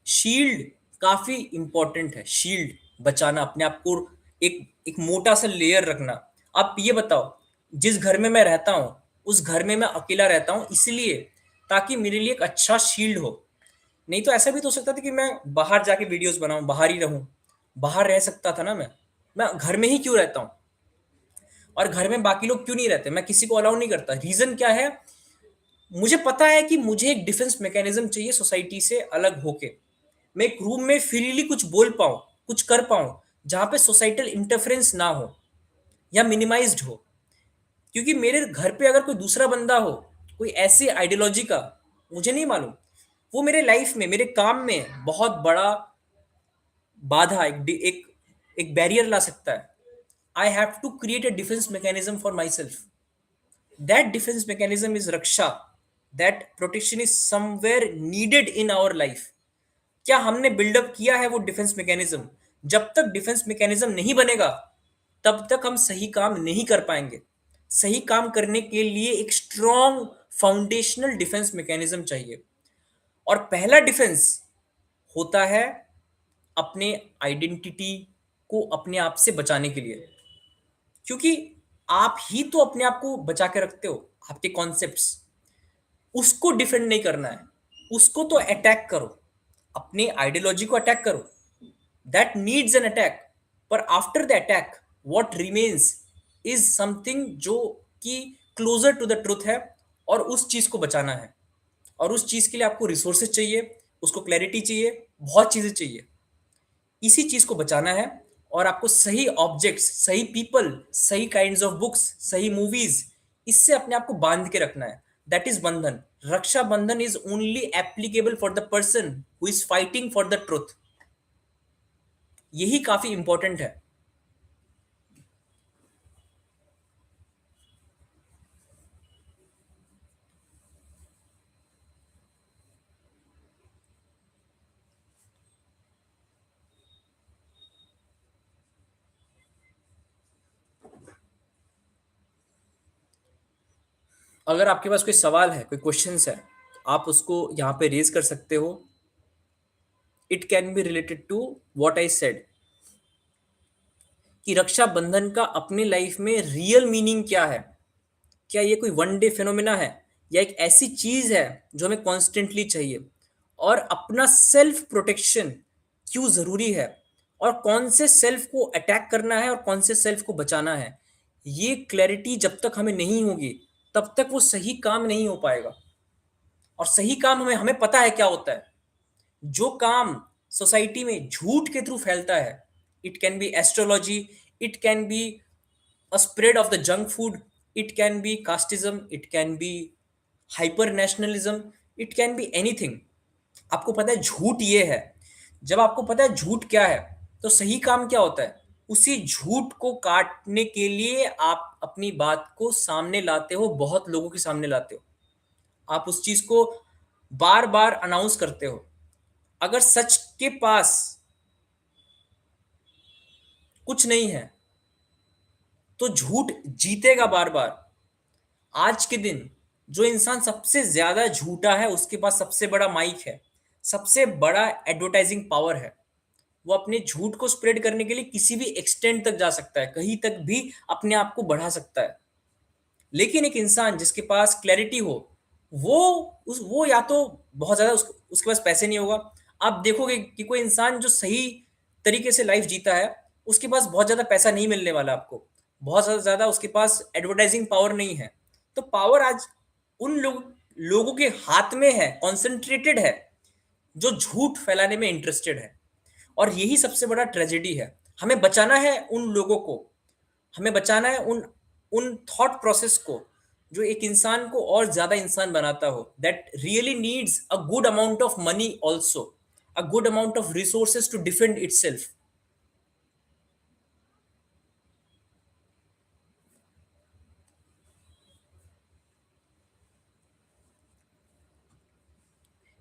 शील्ड काफी इंपॉर्टेंट है। शील्ड बचाना, अपने आप को एक एक मोटा सा लेयर रखना। आप ये बताओ, जिस घर में मैं रहता हूं उस घर में मैं अकेला रहता हूं, इसलिए ताकि मेरे लिए एक अच्छा शील्ड हो। नहीं तो ऐसा भी तो हो सकता था कि मैं बाहर जाके वीडियोज़ बनाऊँ, बाहर ही रहूँ। बाहर रह सकता था ना मैं। मैं घर में ही क्यों रहता हूँ? और घर में बाकी लोग क्यों नहीं रहते? मैं किसी को अलाउ नहीं करता। रीज़न क्या है? मुझे पता है कि मुझे एक डिफेंस मैकेनिज़्म चाहिए सोसाइटी से अलग होके। मैं एक रूम में फ्रीली कुछ बोल पाऊँ, कुछ कर पाऊँ, जहाँ पे सोसाइटल इंटरफेरेंस ना हो या मिनिमाइज़्ड हो। क्योंकि मेरे घर पे अगर कोई दूसरा बंदा हो, कोई ऐसी आइडियोलॉजी का, मुझे नहीं मालूम, वो मेरे लाइफ में, मेरे काम में बहुत बड़ा बाधा, एक बैरियर ला सकता है। I have to create a defence mechanism for myself. That defence mechanism is raksha. That protection is somewhere needed in our life. क्या हमने बिल्डअप किया है वो डिफेंस मैकेनिज्म? जब तक डिफेंस मैकेनिज्म नहीं बनेगा, तब तक हम सही काम नहीं कर पाएंगे। सही काम करने के लिए एक स्ट्रॉन्ग फाउंडेशनल डिफेंस मैकेनिज्म चाहिए। और पहला डिफेंस होता है अपने आइडेंटिटी को अपने आप से बचाने के लिए। क्योंकि आप ही तो अपने आप को बचा के रखते हो, आपके कॉन्सेप्ट्स। उसको डिफेंड नहीं करना है, उसको तो अटैक करो, अपने आइडियोलॉजी को अटैक करो। That needs an attack. पर after the attack what remains is something जो कि क्लोजर टू द ट्रुथ है, और उस चीज को बचाना है। और उस चीज के लिए आपको रिसोर्सेज चाहिए, उसको क्लैरिटी चाहिए, बहुत चीजें चाहिए। इसी चीज को बचाना है। और आपको सही ऑब्जेक्ट्स, सही पीपल, सही काइंड्स ऑफ बुक्स, सही मूवीज, इससे अपने आप को बांध के रखना है। दैट इज बंधन। रक्षा बंधन is only applicable for the person who is fighting for the truth. यही काफी इंपॉर्टेंट है। अगर आपके पास कोई सवाल है, कोई क्वेश्चंस है, आप उसको यहाँ पे रेज कर सकते हो। It can be related to what I said, कि रक्षाबंधन का अपनी लाइफ में रियल मीनिंग क्या है। क्या ये कोई वन डे फिनोमिना है, या एक ऐसी चीज है जो हमें कॉन्स्टेंटली चाहिए? और अपना सेल्फ प्रोटेक्शन क्यों जरूरी है, और कौन से सेल्फ को अटैक करना है और कौन से सेल्फ को बचाना है? ये क्लैरिटी जब तक हमें नहीं होगी, तब तक वो सही काम नहीं हो पाएगा। और सही काम हमें हमें पता है क्या होता है। जो काम सोसाइटी में झूठ के थ्रू फैलता है, it can B astrology, it can B a spread of the junk food, it can be casteism, it can be hyper nationalism, it can be anything। आपको पता है झूठ ये है। जब आपको पता है झूठ क्या है, तो सही काम क्या होता है? उसी झूठ को काटने के लिए आप अपनी बात को सामने लाते हो, बहुत लोगों के सामने लाते हो। आप उस चीज को बार बार अनाउंस करते हो। अगर सच के पास कुछ नहीं है, तो झूठ जीतेगा बार बार। आज के दिन जो इंसान सबसे ज्यादा झूठा है, उसके पास सबसे बड़ा माइक है, सबसे बड़ा एडवर्टाइजिंग पावर है। वो अपने झूठ को स्प्रेड करने के लिए किसी भी एक्सटेंट तक जा सकता है, कहीं तक भी अपने आप को बढ़ा सकता है। लेकिन एक इंसान जिसके पास क्लैरिटी हो, वो वो या तो बहुत ज्यादा उसके पास पैसे नहीं होगा। आप देखोगे कि कोई इंसान जो सही तरीके से लाइफ जीता है, उसके पास बहुत ज्यादा पैसा नहीं मिलने वाला आपको। बहुत ज्यादा उसके पास एडवर्टाइजिंग पावर नहीं है। तो पावर आज उन लोगों के हाथ में है, कॉन्सेंट्रेटेड है, जो झूठ फैलाने में इंटरेस्टेड है। और यही सबसे बड़ा ट्रेजेडी है। हमें बचाना है उन लोगों को, हमें बचाना है उन उन थॉट प्रोसेस को, जो एक इंसान को और ज्यादा इंसान बनाता हो। That really needs a good amount of money also, a good amount of resources to defend itself.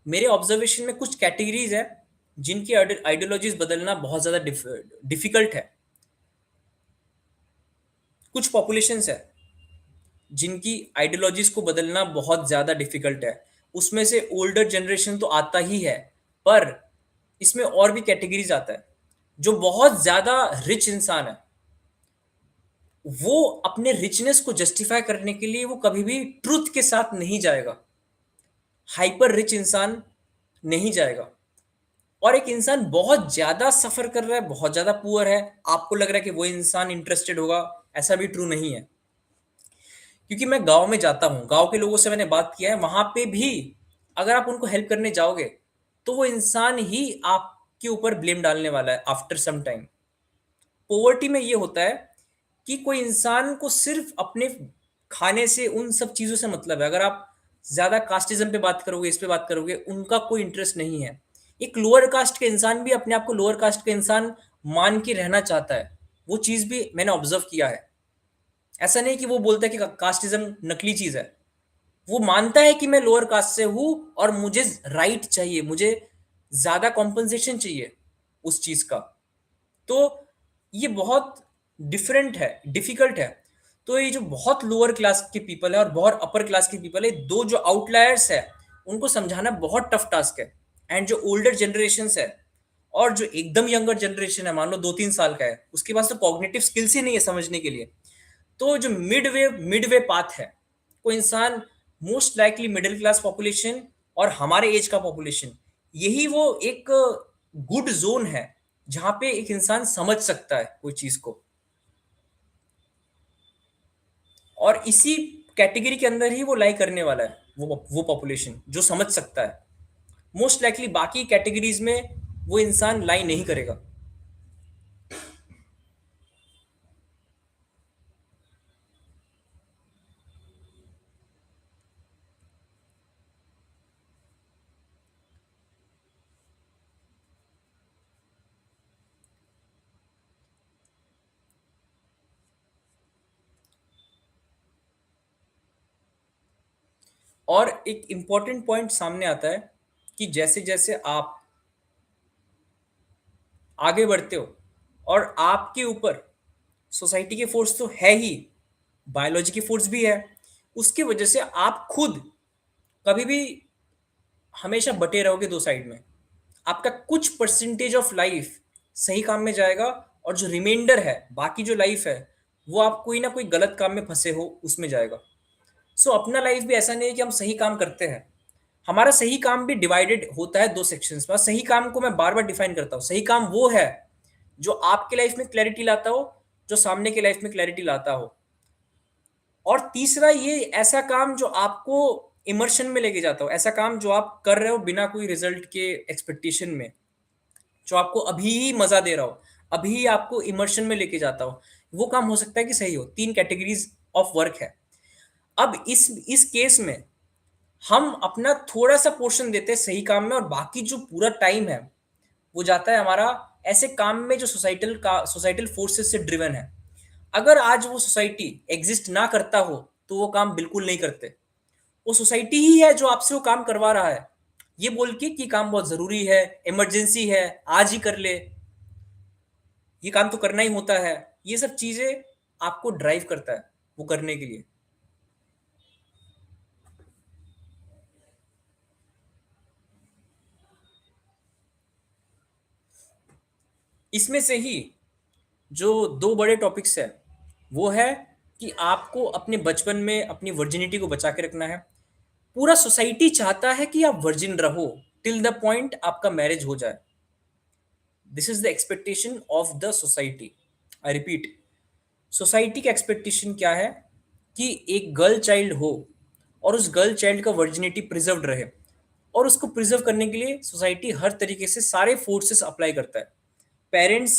मेरे ऑब्जर्वेशन में कुछ कैटेगरीज है जिनकी आइडियोलॉजीज बदलना बहुत ज्यादा डिफिकल्ट है। कुछ पॉपुलेशंस है जिनकी आइडियोलॉजीज को बदलना बहुत ज्यादा डिफिकल्ट है। उसमें से ओल्डर जनरेशन तो आता ही है, पर इसमें और भी कैटेगरीज आता है। जो बहुत ज्यादा रिच इंसान है, वो अपने रिचनेस को जस्टिफाई करने के लिए वो कभी भी ट्रुथ के साथ नहीं जाएगा। हाइपर रिच इंसान नहीं जाएगा। और एक इंसान बहुत ज़्यादा सफ़र कर रहा है, बहुत ज़्यादा पुअर है, आपको लग रहा है कि वो इंसान इंटरेस्टेड होगा, ऐसा भी ट्रू नहीं है। क्योंकि मैं गाँव में जाता हूँ, गाँव के लोगों से मैंने बात किया है, वहाँ पे भी अगर आप उनको हेल्प करने जाओगे, तो वो इंसान ही आपके ऊपर ब्लेम डालने वाला है आफ्टर सम टाइम। पॉवर्टी में ये होता है कि कोई इंसान को सिर्फ़ अपने खाने से, उन सब चीज़ों से मतलब है। अगर आप ज़्यादा कास्टिज़्म पे बात करोगे, इस पे बात करोगे, उनका कोई इंटरेस्ट नहीं है। एक लोअर कास्ट का इंसान भी अपने आप को लोअर कास्ट का इंसान मान के रहना चाहता है। वो चीज़ भी मैंने ऑब्ज़र्व किया है। ऐसा नहीं कि वो बोलता है कि कास्टिज़्म नकली चीज़ है। वो मानता है कि मैं लोअर कास्ट से हूँ और मुझे राइट चाहिए, मुझे ज़्यादा कॉम्पेंसेशन चाहिए उस चीज़ का। तो ये बहुत डिफरेंट है, डिफिकल्ट है। तो ये जो बहुत लोअर क्लास के पीपल है और बहुत अपर क्लास के पीपल है, दो जो आउटलायर्स है, उनको समझाना बहुत टफ टास्क है। एंड जो ओल्डर जनरेशन है और जो एकदम यंगर जनरेशन है, मान लो 2-3 साल का है, उसके पास तो कॉग्निटिव स्किल्स ही नहीं है समझने के लिए। तो जो मिड वे पाथ है, कोई इंसान, most likely middle class population और हमारे एज का पॉपुलेशन, यही वो एक गुड जोन है जहां पे एक इंसान समझ सकता है कोई चीज को। और इसी कैटेगरी के अंदर ही वो लाई करने वाला है, वो पॉपुलेशन जो समझ सकता है। मोस्ट लाइकली बाकी कैटेगरीज में वो इंसान लाई नहीं करेगा। और एक इंपॉर्टेंट पॉइंट सामने आता है कि जैसे जैसे आप आगे बढ़ते हो और आपके ऊपर सोसाइटी की फोर्स तो है ही, बायोलॉजी की फोर्स भी है, उसकी वजह से आप खुद कभी भी हमेशा बटे रहोगे दो साइड में। आपका कुछ परसेंटेज ऑफ लाइफ सही काम में जाएगा और जो रिमाइंडर है, बाकी जो लाइफ है, वो आप कोई ना कोई गलत काम में फंसे हो उसमें जाएगा। सो अपना लाइफ भी ऐसा नहीं है कि हम सही काम करते हैं। हमारा सही काम भी डिवाइडेड होता है दो सेक्शंस में। सही काम को मैं बार बार डिफाइन करता हूँ, सही काम वो है जो आपके लाइफ में क्लैरिटी लाता हो, जो सामने के लाइफ में क्लैरिटी लाता हो। और तीसरा ये ऐसा काम जो आपको इमर्शन में लेके जाता हो, ऐसा काम जो आप कर रहे हो बिना कोई रिजल्ट के एक्सपेक्टेशन में, जो आपको अभी ही मजा दे रहा हो, अभी ही आपको इमर्शन में लेके जाता हो, वो काम हो सकता है कि सही हो। तीन कैटेगरीज ऑफ वर्क है। अब इस केस में हम अपना थोड़ा सा पोर्शन देते हैं सही काम में और बाकी जो पूरा टाइम है वो जाता है हमारा ऐसे काम में जो सोसाइटल फोर्सेस से ड्रिवन है। अगर आज वो सोसाइटी एग्जिस्ट ना करता हो तो वो काम बिल्कुल नहीं करते। वो सोसाइटी ही है जो आपसे वो काम करवा रहा है, ये बोल के कि काम बहुत जरूरी है, इमरजेंसी है, आज ही कर ले, ये काम तो करना ही होता है। ये सब चीजें आपको ड्राइव करता है वो करने के लिए। इसमें से ही जो दो बड़े टॉपिक्स है वो है कि आपको अपने बचपन में अपनी वर्जिनिटी को बचा के रखना है। पूरा सोसाइटी चाहता है कि आप वर्जिन रहो टिल द पॉइंट आपका मैरिज हो जाए। This is the expectation of the society. I repeat, society का एक्सपेक्टेशन क्या है कि एक गर्ल चाइल्ड हो और उस गर्ल चाइल्ड का वर्जिनिटी प्रिजर्व्ड रहे। और उसको प्रिजर्व करने के लिए सोसाइटी हर तरीके से सारे फोर्सेस अप्लाई करता है। पेरेंट्स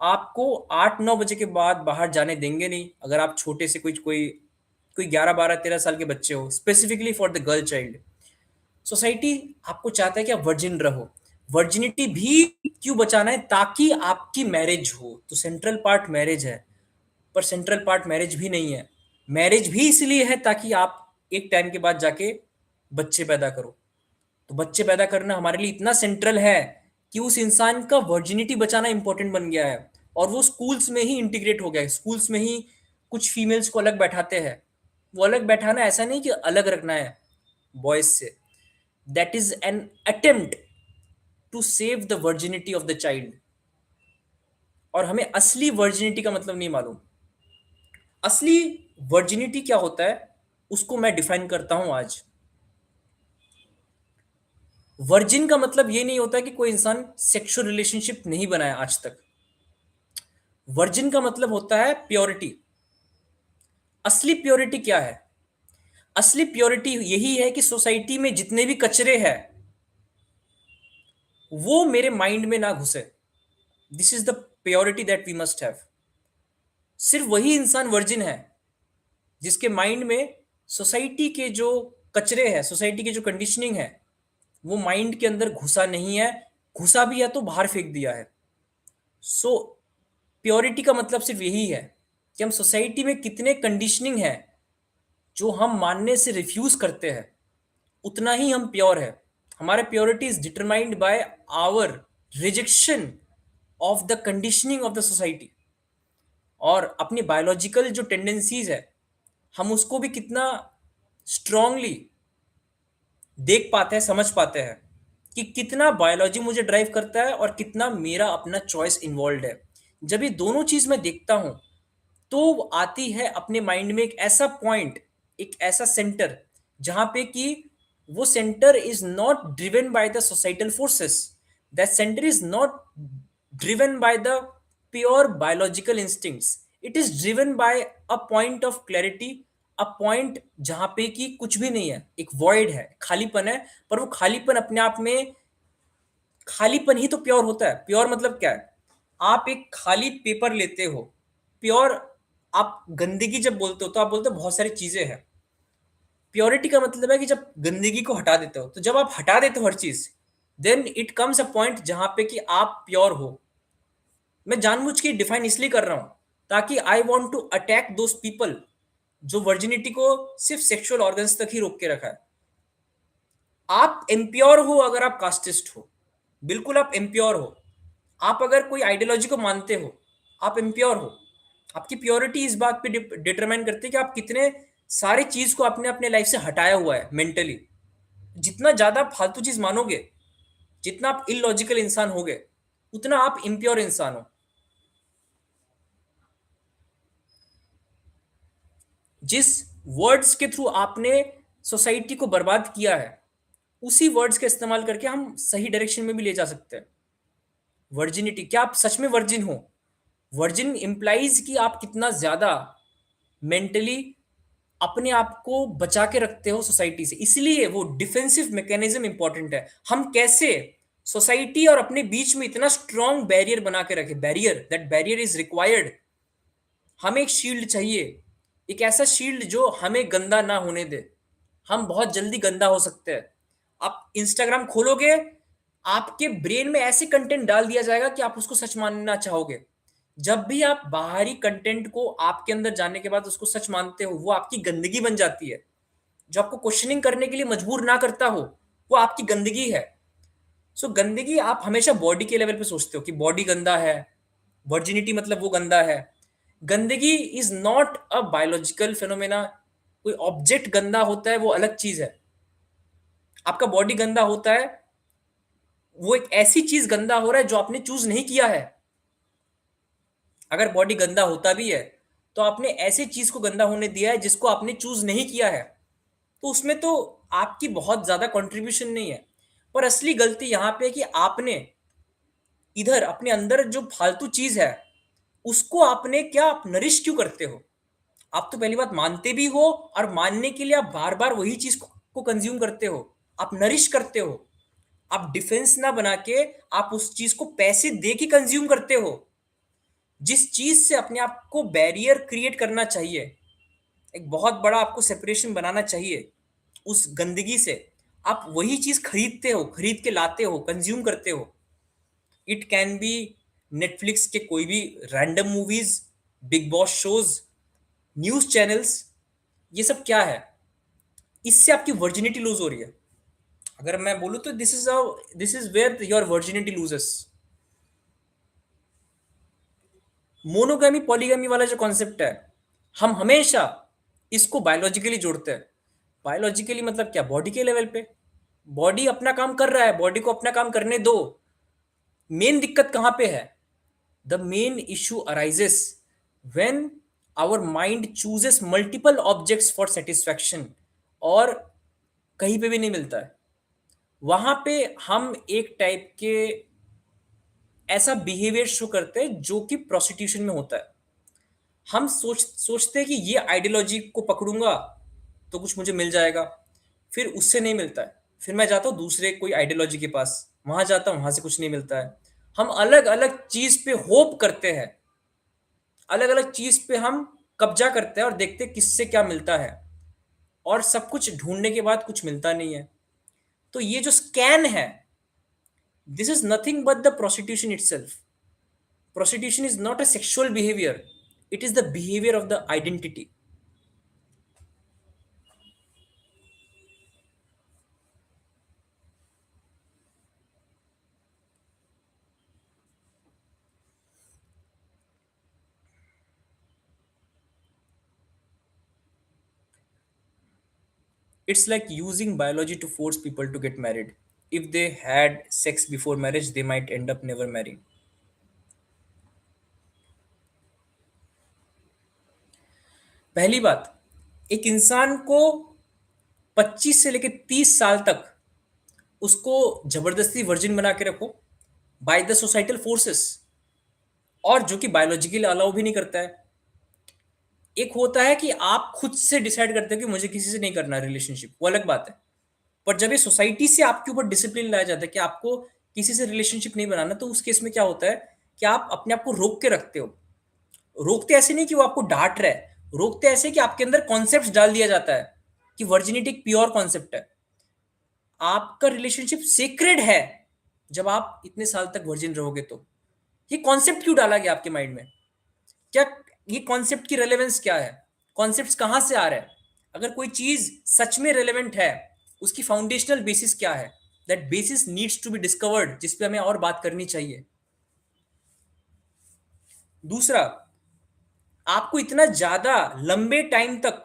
आपको 8-9 बजे के बाद बाहर जाने देंगे नहीं अगर आप छोटे से कोई कोई कोई 11-12-13 साल के बच्चे हो, specifically for the girl child. Society आपको चाहता है कि आप वर्जिन रहो। वर्जिनिटी भी क्यों बचाना है? ताकि आपकी मैरिज हो। तो सेंट्रल पार्ट मैरिज है, पर सेंट्रल पार्ट मैरिज भी नहीं है। मैरिज भी इसलिए है ताकि आप एक टाइम के बाद जाके बच्चे पैदा करो। तो बच्चे पैदा करना हमारे लिए इतना सेंट्रल है कि उस इंसान का वर्जिनिटी बचाना इंपॉर्टेंट बन गया है। और वो स्कूल्स में ही इंटीग्रेट हो गया है। स्कूल्स में ही कुछ फीमेल्स को अलग बैठाते हैं। वो अलग बैठाना ऐसा नहीं कि अलग रखना है बॉयज से। That is an attempt to save the virginity of the child. और हमें असली वर्जिनिटी का मतलब नहीं मालूम। असली वर्जिनिटी क्या होता है उसको मैं डिफाइन करता हूं आज। वर्जिन का मतलब ये नहीं होता कि कोई इंसान सेक्सुअल रिलेशनशिप नहीं बनाया आज तक। वर्जिन का मतलब होता है प्योरिटी। असली प्योरिटी क्या है? असली प्योरिटी यही है कि सोसाइटी में जितने भी कचरे हैं वो मेरे माइंड में ना घुसे। This is the purity that we must have. सिर्फ वही इंसान वर्जिन है जिसके माइंड में सोसाइटी के जो कचरे हैं, सोसाइटी की जो कंडीशनिंग है, वो माइंड के अंदर घुसा नहीं है। घुसा भी है तो बाहर फेंक दिया है। सो प्योरिटी का मतलब सिर्फ यही है कि हम सोसाइटी में कितने कंडीशनिंग है जो हम मानने से रिफ्यूज करते हैं, उतना ही हम प्योर है। हमारे purity is determined by our rejection of the conditioning of the society. और अपनी बायोलॉजिकल जो टेंडेंसीज है, हम उसको भी कितना स्ट्रांगली देख पाते हैं, समझ पाते हैं कि कितना बायोलॉजी मुझे ड्राइव करता है और कितना मेरा अपना चॉइस इन्वॉल्व है। जब ये दोनों चीज मैं देखता हूं तो आती है अपने माइंड में एक ऐसा पॉइंट, एक ऐसा सेंटर जहां पे कि वो centre is not driven by the societal forces. That centre is not driven by the pure biological instincts. It is driven by a point of clarity, a point जहां पे कि कुछ भी नहीं है, एक वॉइड है, खालीपन है। पर वो खालीपन अपने आप में, खालीपन ही तो प्योर होता है। प्योर मतलब क्या है? आप एक खाली पेपर लेते हो, प्योर। आप गंदगी जब बोलते हो तो आप बोलते हो बहुत सारी चीजें हैं। प्योरिटी का मतलब है कि जब गंदगी को हटा देते हो, तो जब आप हटा देते हो हर चीज, then it comes a point जहां पे कि आप प्योर हो। मैं जानबूझ के डिफाइन इसलिए कर रहा हूं ताकि I want to attack those people जो वर्जिनिटी को सिर्फ सेक्सुअल ऑर्गन्स तक ही रोक के रखा है। आप इम्प्योर हो अगर आप कास्टिस्ट हो, बिल्कुल आप इम्प्योर हो। आप अगर कोई आइडियोलॉजी को मानते हो, आप इम्प्योर हो। आपकी प्योरिटी इस बात पे डिटरमाइन करती है कि आप कितने सारे चीज को अपने अपने लाइफ से हटाया हुआ है मेंटली। जितना ज्यादा आप फालतू चीज मानोगे, जितना आप इलॉजिकल इंसान होगे, उतना आप इम्प्योर इंसान हो। जिस वर्ड्स के थ्रू आपने सोसाइटी को बर्बाद किया है, उसी वर्ड्स का इस्तेमाल करके हम सही डायरेक्शन में भी ले जा सकते हैं। वर्जिनिटी, क्या आप सच में वर्जिन हो? वर्जिन इंप्लाइज कि आप कितना ज्यादा मेंटली अपने आप को बचा के रखते हो सोसाइटी से। इसलिए वो डिफेंसिव मैकेनिज्म इंपॉर्टेंट है। हम कैसे सोसाइटी और अपने बीच में इतना स्ट्रॉन्ग बैरियर बना के रखे। Barrier, that barrier is required. हमें एक शील्ड चाहिए, एक ऐसा शील्ड जो हमें गंदा ना होने दे। हम बहुत जल्दी गंदा हो सकते हैं। आप इंस्टाग्राम खोलोगे, आपके ब्रेन में ऐसे कंटेंट डाल दिया जाएगा कि आप उसको सच मानना चाहोगे। जब भी आप बाहरी कंटेंट को आपके अंदर जाने के बाद उसको सच मानते हो, वो आपकी गंदगी बन जाती है। जो आपको क्वेश्चनिंग करने के लिए मजबूर ना करता हो, वो आपकी गंदगी है। सो गंदगी आप हमेशा बॉडी के लेवल पे सोचते हो कि बॉडी गंदा है, वर्जिनिटी मतलब वो गंदा है। गंदगी is not a biological phenomena. कोई ऑब्जेक्ट गंदा होता है वो अलग चीज है। आपका बॉडी गंदा होता है, वो एक ऐसी चीज गंदा हो रहा है जो आपने चूज नहीं किया है। अगर बॉडी गंदा होता भी है तो आपने ऐसी चीज को गंदा होने दिया है जिसको आपने चूज नहीं किया है। तो उसमें तो आपकी बहुत ज्यादा कंट्रीब्यूशन नहीं है। पर असली गलती यहां पे है कि आपने इधर अपने अंदर जो फालतू चीज है उसको आपने क्या, आप नरिश क्यों करते हो? आप तो पहली बात मानते भी हो, और मानने के लिए आप बार बार वही चीज को कंज्यूम करते हो। आप नरिश करते हो। आप डिफेंस ना बना के आप उस चीज को पैसे दे के कंज्यूम करते हो। जिस चीज से अपने आप को बैरियर क्रिएट करना चाहिए, एक बहुत बड़ा आपको सेपरेशन बनाना चाहिए उस गंदगी से, आप वही चीज खरीदते हो, खरीद के लाते हो, कंज्यूम करते हो। इट कैन बी नेटफ्लिक्स के कोई भी random movies, big boss shows, news channels. ये सब क्या है? इससे आपकी वर्जिनिटी लूज हो रही है। अगर मैं बोलूं तो this is where your virginity loses. Monogamy polygamy वाला जो कॉन्सेप्ट है, हम हमेशा इसको बायोलॉजिकली जोड़ते हैं। बायोलॉजिकली मतलब क्या? बॉडी के लेवल पे। बॉडी अपना काम कर रहा है, बॉडी को अपना काम करने दो। मेन दिक्कत कहां पे है? The main issue arises when our mind chooses multiple objects for satisfaction, और कहीं पे भी नहीं मिलता है। वहां पे हम एक टाइप के ऐसा बिहेवियर शो करते हैं जो कि प्रोस्टिट्यूशन में होता है। हम सोचते हैं कि ये आइडियोलॉजी को पकड़ूंगा तो कुछ मुझे मिल जाएगा, फिर उससे नहीं मिलता है, फिर मैं जाता हूँ दूसरे कोई आइडियोलॉजी के पास, वहां जाता हूँ, वहां से कुछ नहीं मिलता है। हम अलग अलग चीज पे होप करते हैं, अलग अलग चीज पे हम कब्जा करते हैं और देखते हैं किससे क्या मिलता है, और सब कुछ ढूंढने के बाद कुछ मिलता नहीं है। तो ये जो स्कैन है, this is nothing but the prostitution itself. Prostitution is not a sexual behavior, it is the behavior of the identity. It's like using biology to force people to get married. If they had sex before marriage, they might end up never marrying. पहली बात, एक इंसान को 25 से लेकर 30 साल तक उसको जबरदस्ती वर्जिन बना के रखो बाय द सोसाइटल फोर्सेस, और जो कि बायोलॉजिकली अलाउ भी नहीं करता है। एक होता है कि आप खुद से डिसाइड करते हो कि मुझे किसी से नहीं करना रिलेशनशिप, वो अलग बात है। पर जब ये सोसाइटी से आपके ऊपर डिसिप्लिन लाया जाता है कि आपको किसी से रिलेशनशिप नहीं बनाना, तो उस केस में क्या होता है कि आप अपने आप को रोक के रखते हो। रोकते ऐसे नहीं कि वो आपको डांट रहा है, रोकते ऐसे कि आपके अंदर कॉन्सेप्ट डाल दिया जाता है कि वर्जिनिटी एक प्योर कॉन्सेप्ट है, आपका रिलेशनशिप सीक्रेट है जब आप इतने साल तक वर्जिन रहोगे। तो ये कॉन्सेप्ट क्यों डाला गया आपके माइंड में? क्या ये कॉन्सेप्ट की रेलेवेंस क्या है? कॉन्सेप्ट्स कहाँ से आ रहे हैं? अगर कोई चीज सच में रेलेवेंट है, उसकी फाउंडेशनल बेसिस क्या है? That basis needs to be discovered, जिस पे हमें और बात करनी चाहिए। दूसरा, आपको इतना ज्यादा लंबे टाइम तक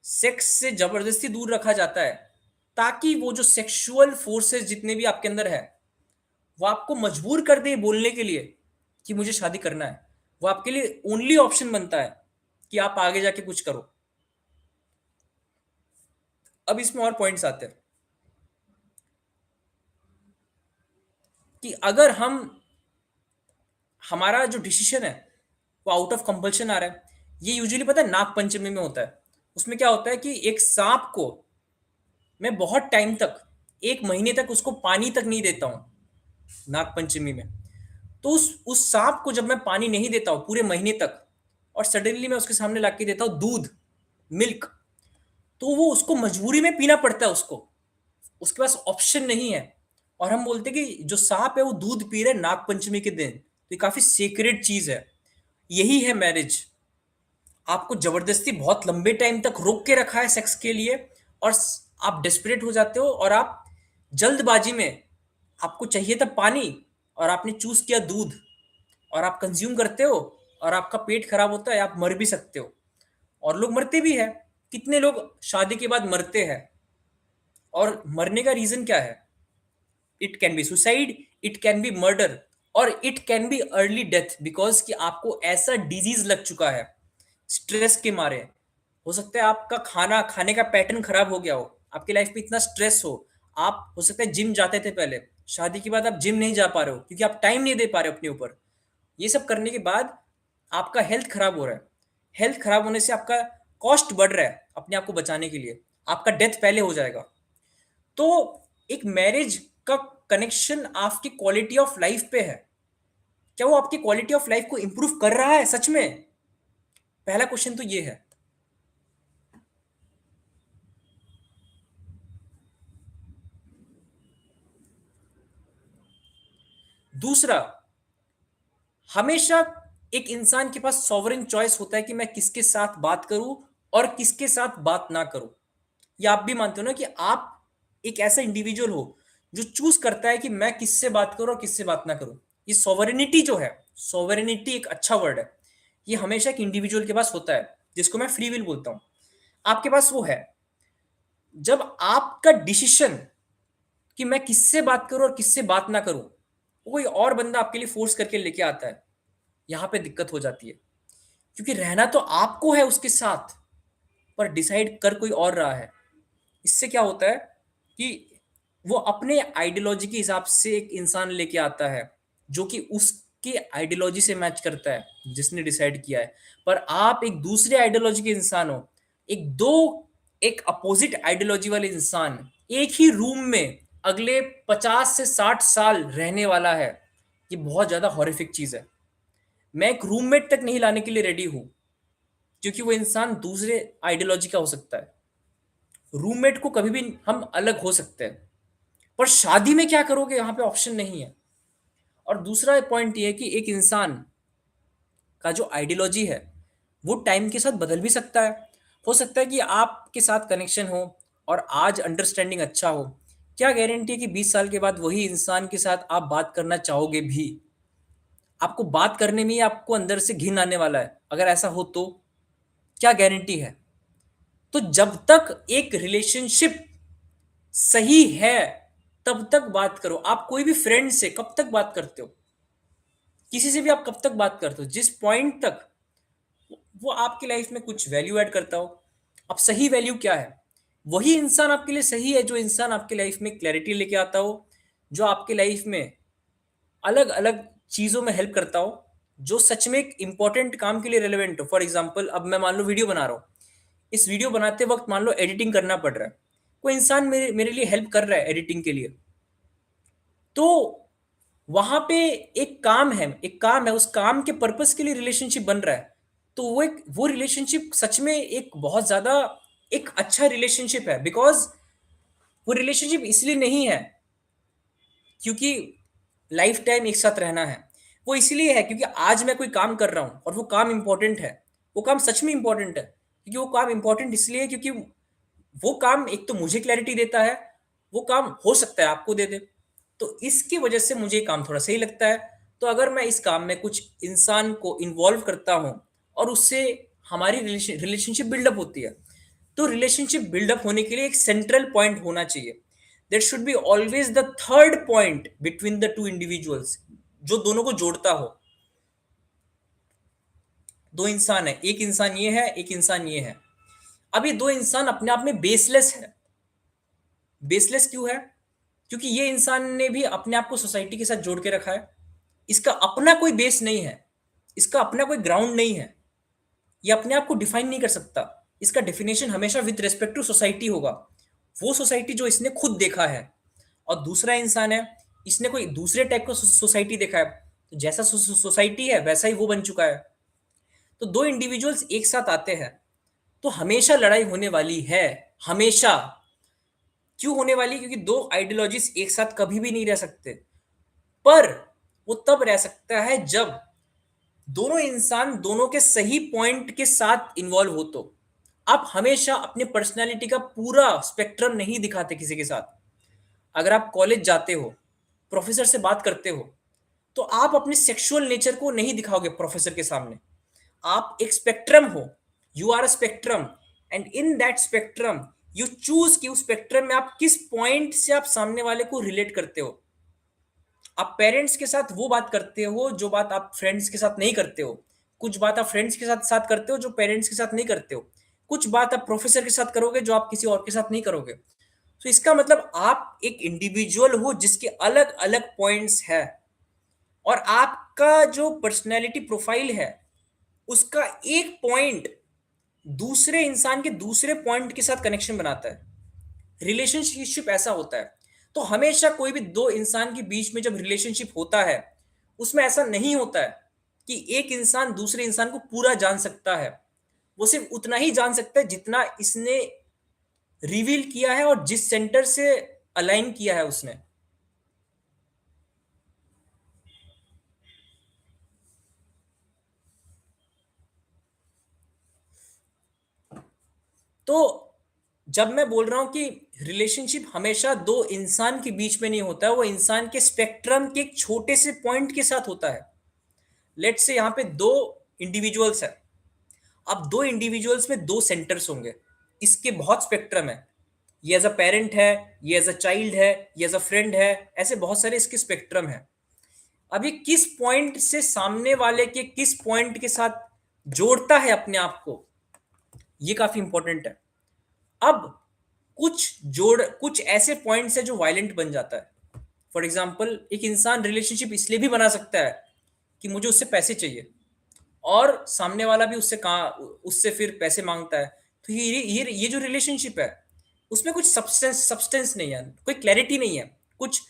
सेक्स से जबरदस्ती दूर रखा जाता है ताकि वो जो सेक्सुअल फोर्सेस जितने भी आपके अंदर है, वो आपको मजबूर कर दे बोलने के लिए कि मुझे शादी करना है। वो आपके लिए ओनली ऑप्शन बनता है कि आप आगे जाके कुछ करो। अब इसमें और पॉइंट्स आते हैं कि अगर हम हमारा जो डिसीजन है वो आउट ऑफ कंपल्शन आ रहा है, ये यूजुअली पता है नाग पंचमी में होता है। उसमें क्या होता है कि एक सांप को मैं बहुत टाइम तक, 1 महीने तक उसको पानी तक नहीं देता हूँ नाग पंचमी में। तो उस सांप को जब मैं पानी नहीं देता हूँ पूरे महीने तक, और सडनली मैं उसके सामने ला के देता हूँ दूध, मिल्क, तो वो उसको मजबूरी में पीना पड़ता है उसको, उसके पास ऑप्शन नहीं है। और हम बोलते हैं कि जो सांप है वो दूध पी रहे नाग पंचमी के दिन, तो ये काफी सीक्रेट चीज है। यही है मैरिज। आपको जबरदस्ती बहुत लंबे टाइम तक रोक के रखा है सेक्स के लिए, और आप डेस्परेट हो जाते हो, और आप जल्दबाजी में, आपको चाहिए था पानी और आपने चूज किया दूध, और आप कंज्यूम करते हो, और आपका पेट खराब होता है, आप मर भी सकते हो। और लोग मरते भी है। कितने लोग शादी के बाद मरते हैं? और मरने का रीजन क्या है? It can be suicide, it can be murder, और it can be early death, because कि आपको ऐसा डिजीज लग चुका है स्ट्रेस के मारे। हो सकता है आपका खाना खाने का पैटर्न खराब हो गया हो, आपकी लाइफ में इतना स्ट्रेस हो। आप हो सकता है जिम जाते थे पहले, शादी के बाद आप जिम नहीं जा पा रहे हो क्योंकि आप टाइम नहीं दे पा रहे हो अपने ऊपर। ये सब करने के बाद आपका हेल्थ खराब हो रहा है। हेल्थ खराब होने से आपका कॉस्ट बढ़ रहा है अपने आप को बचाने के लिए, आपका डेथ पहले हो जाएगा। तो एक मैरिज का कनेक्शन आपकी क्वालिटी ऑफ लाइफ पे है। क्या वो आपकी क्वालिटी ऑफ लाइफ को इंप्रूव कर रहा है सच में? पहला क्वेश्चन तो ये है। दूसरा, हमेशा एक इंसान के पास सॉवरेन चॉइस होता है कि मैं किसके साथ बात करूं और किसके साथ बात ना करूं। ये आप भी मानते हो ना कि आप एक ऐसा इंडिविजुअल हो जो चूज करता है कि मैं किससे बात करूं और किससे बात ना करूं। ये सॉवरेनिटी जो है, सॉवरेनिटी एक अच्छा वर्ड है, ये हमेशा एक इंडिविजुअल के पास होता है, जिसको मैं फ्री विल बोलता हूं। आपके पास वो है। जब आपका डिसीजन कि मैं किससे बात करूं और किससे बात ना करूं, वो कोई और बंदा आपके लिए फोर्स करके लेके आता है, यहां पे दिक्कत हो जाती है। क्योंकि रहना तो आपको है उसके साथ, पर डिसाइड कर कोई और रहा है। इससे क्या होता है कि वो अपने आइडियोलॉजी के हिसाब से एक इंसान लेके आता है जो कि उसके आइडियोलॉजी से मैच करता है जिसने डिसाइड किया है। पर आप एक दूसरे आइडियोलॉजी के इंसान हो, एक अपोजिट आइडियोलॉजी वाले इंसान एक ही रूम में अगले 50 से 60 साल रहने वाला है। ये बहुत ज्यादा हॉरिफिक चीज है। मैं एक रूममेट तक नहीं लाने के लिए रेडी हूं क्योंकि वो इंसान दूसरे आइडियोलॉजी का हो सकता है। रूममेट को कभी भी हम अलग हो सकते हैं, पर शादी में क्या करोगे यहाँ पे ऑप्शन नहीं है। और दूसरा पॉइंट ये है कि एक इंसान का जो आइडियोलॉजी है वो टाइम के साथ बदल भी सकता है। हो सकता है कि आपके साथ कनेक्शन हो और आज अंडरस्टैंडिंग अच्छा हो, क्या गारंटी है कि 20 साल के बाद वही इंसान के साथ आप बात करना चाहोगे भी। आपको बात करने में ही आपको अंदर से घिन आने वाला है अगर ऐसा हो तो क्या गारंटी है। तो जब तक एक रिलेशनशिप सही है तब तक बात करो। आप कोई भी फ्रेंड से कब तक बात करते हो, किसी से भी आप कब तक बात करते हो जिस पॉइंट तक वो आपकी लाइफ में कुछ वैल्यू ऐड करता हो। अब सही वैल्यू क्या है, वही इंसान आपके लिए सही है जो इंसान आपके लाइफ में क्लैरिटी लेके आता हो, जो आपके लाइफ में अलग अलग चीजों में हेल्प करता हो, जो सच में एक इंपॉर्टेंट काम के लिए रेलेवेंट हो। फॉर एग्जाम्पल, अब मैं मान लो वीडियो बना रहा हूँ, इस वीडियो बनाते वक्त मान लो एडिटिंग करना पड़ रहा है, कोई इंसान मेरे मेरे लिए हेल्प कर रहा है एडिटिंग के लिए, तो वहां पे एक काम है, उस काम के पर्पस के लिए रिलेशनशिप बन रहा है। तो वो रिलेशनशिप सच में एक बहुत ज्यादा एक अच्छा रिलेशनशिप है। बिकॉज वो रिलेशनशिप इसलिए नहीं है क्योंकि लाइफ टाइम एक साथ रहना है, वो इसलिए है क्योंकि आज मैं कोई काम कर रहा हूं और वो काम इंपॉर्टेंट है। वो काम सच में इंपॉर्टेंट है क्योंकि वो काम इंपॉर्टेंट इसलिए है क्योंकि वो काम एक तो मुझे क्लैरिटी देता है, वो काम हो सकता है आपको दे दे। तो इसकी वजह से मुझे ये काम थोड़ा सही लगता है। तो अगर मैं इस काम में कुछ इंसान को इन्वॉल्व करता हूँ और उससे हमारी रिलेशनशिप बिल्डअप होती है, तो रिलेशनशिप बिल्डअप होने के लिए एक सेंट्रल पॉइंट होना चाहिए। There should be always the third point between the two individuals, जो दोनों को जोड़ता हो। दो इंसान है, एक इंसान ये है, एक इंसान ये है। अब ये दो इंसान अपने आप में बेसलेस है। बेसलेस क्यों है? क्योंकि ये इंसान ने भी अपने आप को सोसाइटी के साथ जोड़ के रखा है। इसका अपना कोई बेस नहीं है, इसका अपना कोई ग्राउंड नहीं है, ये अपने आप को डिफाइन नहीं कर सकता। इसका डेफिनेशन हमेशा विद रेस्पेक्ट टू सोसाइटी होगा, वो सोसाइटी जो इसने खुद देखा है। और दूसरा इंसान है, इसने कोई दूसरे टाइप का सोसाइटी देखा है, तो जैसा सोसाइटी है वैसा ही वो बन चुका है। तो दो इंडिविजुअल्स एक साथ आते हैं तो हमेशा लड़ाई होने वाली है, हमेशा। क्यों होने वाली? क्योंकि दो आइडियोलॉजीज एक साथ कभी भी नहीं रह सकते। पर वो तब रह सकता है जब दोनों इंसान दोनों के सही पॉइंट के साथ इन्वॉल्व हो। तो आप हमेशा अपने पर्सनालिटी का पूरा स्पेक्ट्रम नहीं दिखाते किसी के साथ। अगर आप कॉलेज जाते हो, प्रोफेसर से बात करते हो, तो आप अपने सेक्सुअल नेचर को नहीं दिखाओगे प्रोफेसर के सामने। आप एक स्पेक्ट्रम हो, you are a spectrum, and in that spectrum you choose कि उस स्पेक्ट्रम में आप किस पॉइंट से आप सामने वाले को रिलेट करते हो। आप पेरेंट्स के साथ वो बात करते हो जो बात आप फ्रेंड्स के साथ नहीं करते हो। कुछ बात आप फ्रेंड्स के साथ साथ करते हो जो पेरेंट्स के साथ नहीं करते हो। कुछ बात आप प्रोफेसर के साथ करोगे जो आप किसी और के साथ नहीं करोगे। तो इसका मतलब आप एक इंडिविजुअल हो जिसके अलग अलग पॉइंट्स है, और आपका जो पर्सनैलिटी प्रोफाइल है उसका एक पॉइंट दूसरे इंसान के दूसरे पॉइंट के साथ कनेक्शन बनाता है। रिलेशनशिप ऐसा होता है। तो हमेशा कोई भी दो इंसान के बीच में जब रिलेशनशिप होता है, उसमें ऐसा नहीं होता है कि एक इंसान दूसरे इंसान को पूरा जान सकता है। वो सिर्फ उतना ही जान सकता है जितना इसने रिवील किया है और जिस सेंटर से अलाइन किया है उसने। तो जब मैं बोल रहा हूं कि रिलेशनशिप हमेशा दो इंसान के बीच में नहीं होता है, वो इंसान के स्पेक्ट्रम के एक छोटे से पॉइंट के साथ होता है। लेट्स से यहां पे दो इंडिविजुअल्स है। अब दो इंडिविजुअल्स में दो सेंटर्स होंगे, इसके बहुत स्पेक्ट्रम है। ये एज अ पेरेंट है, ये एज अ चाइल्ड है, ये एज अ फ्रेंड है, ऐसे बहुत सारे इसके स्पेक्ट्रम है। अब ये किस पॉइंट से सामने वाले के किस पॉइंट के साथ जोड़ता है अपने आप को, ये काफी इंपॉर्टेंट है। अब कुछ ऐसे पॉइंट्स है जो वायलेंट बन जाता है। फॉर एग्जाम्पल, एक इंसान रिलेशनशिप इसलिए भी बना सकता है कि मुझे उससे पैसे चाहिए, और सामने वाला भी उससे फिर पैसे मांगता है। तो ये जो रिलेशनशिप है, उसमें कुछ सब्सटेंस नहीं है, कोई क्लैरिटी नहीं है, कुछ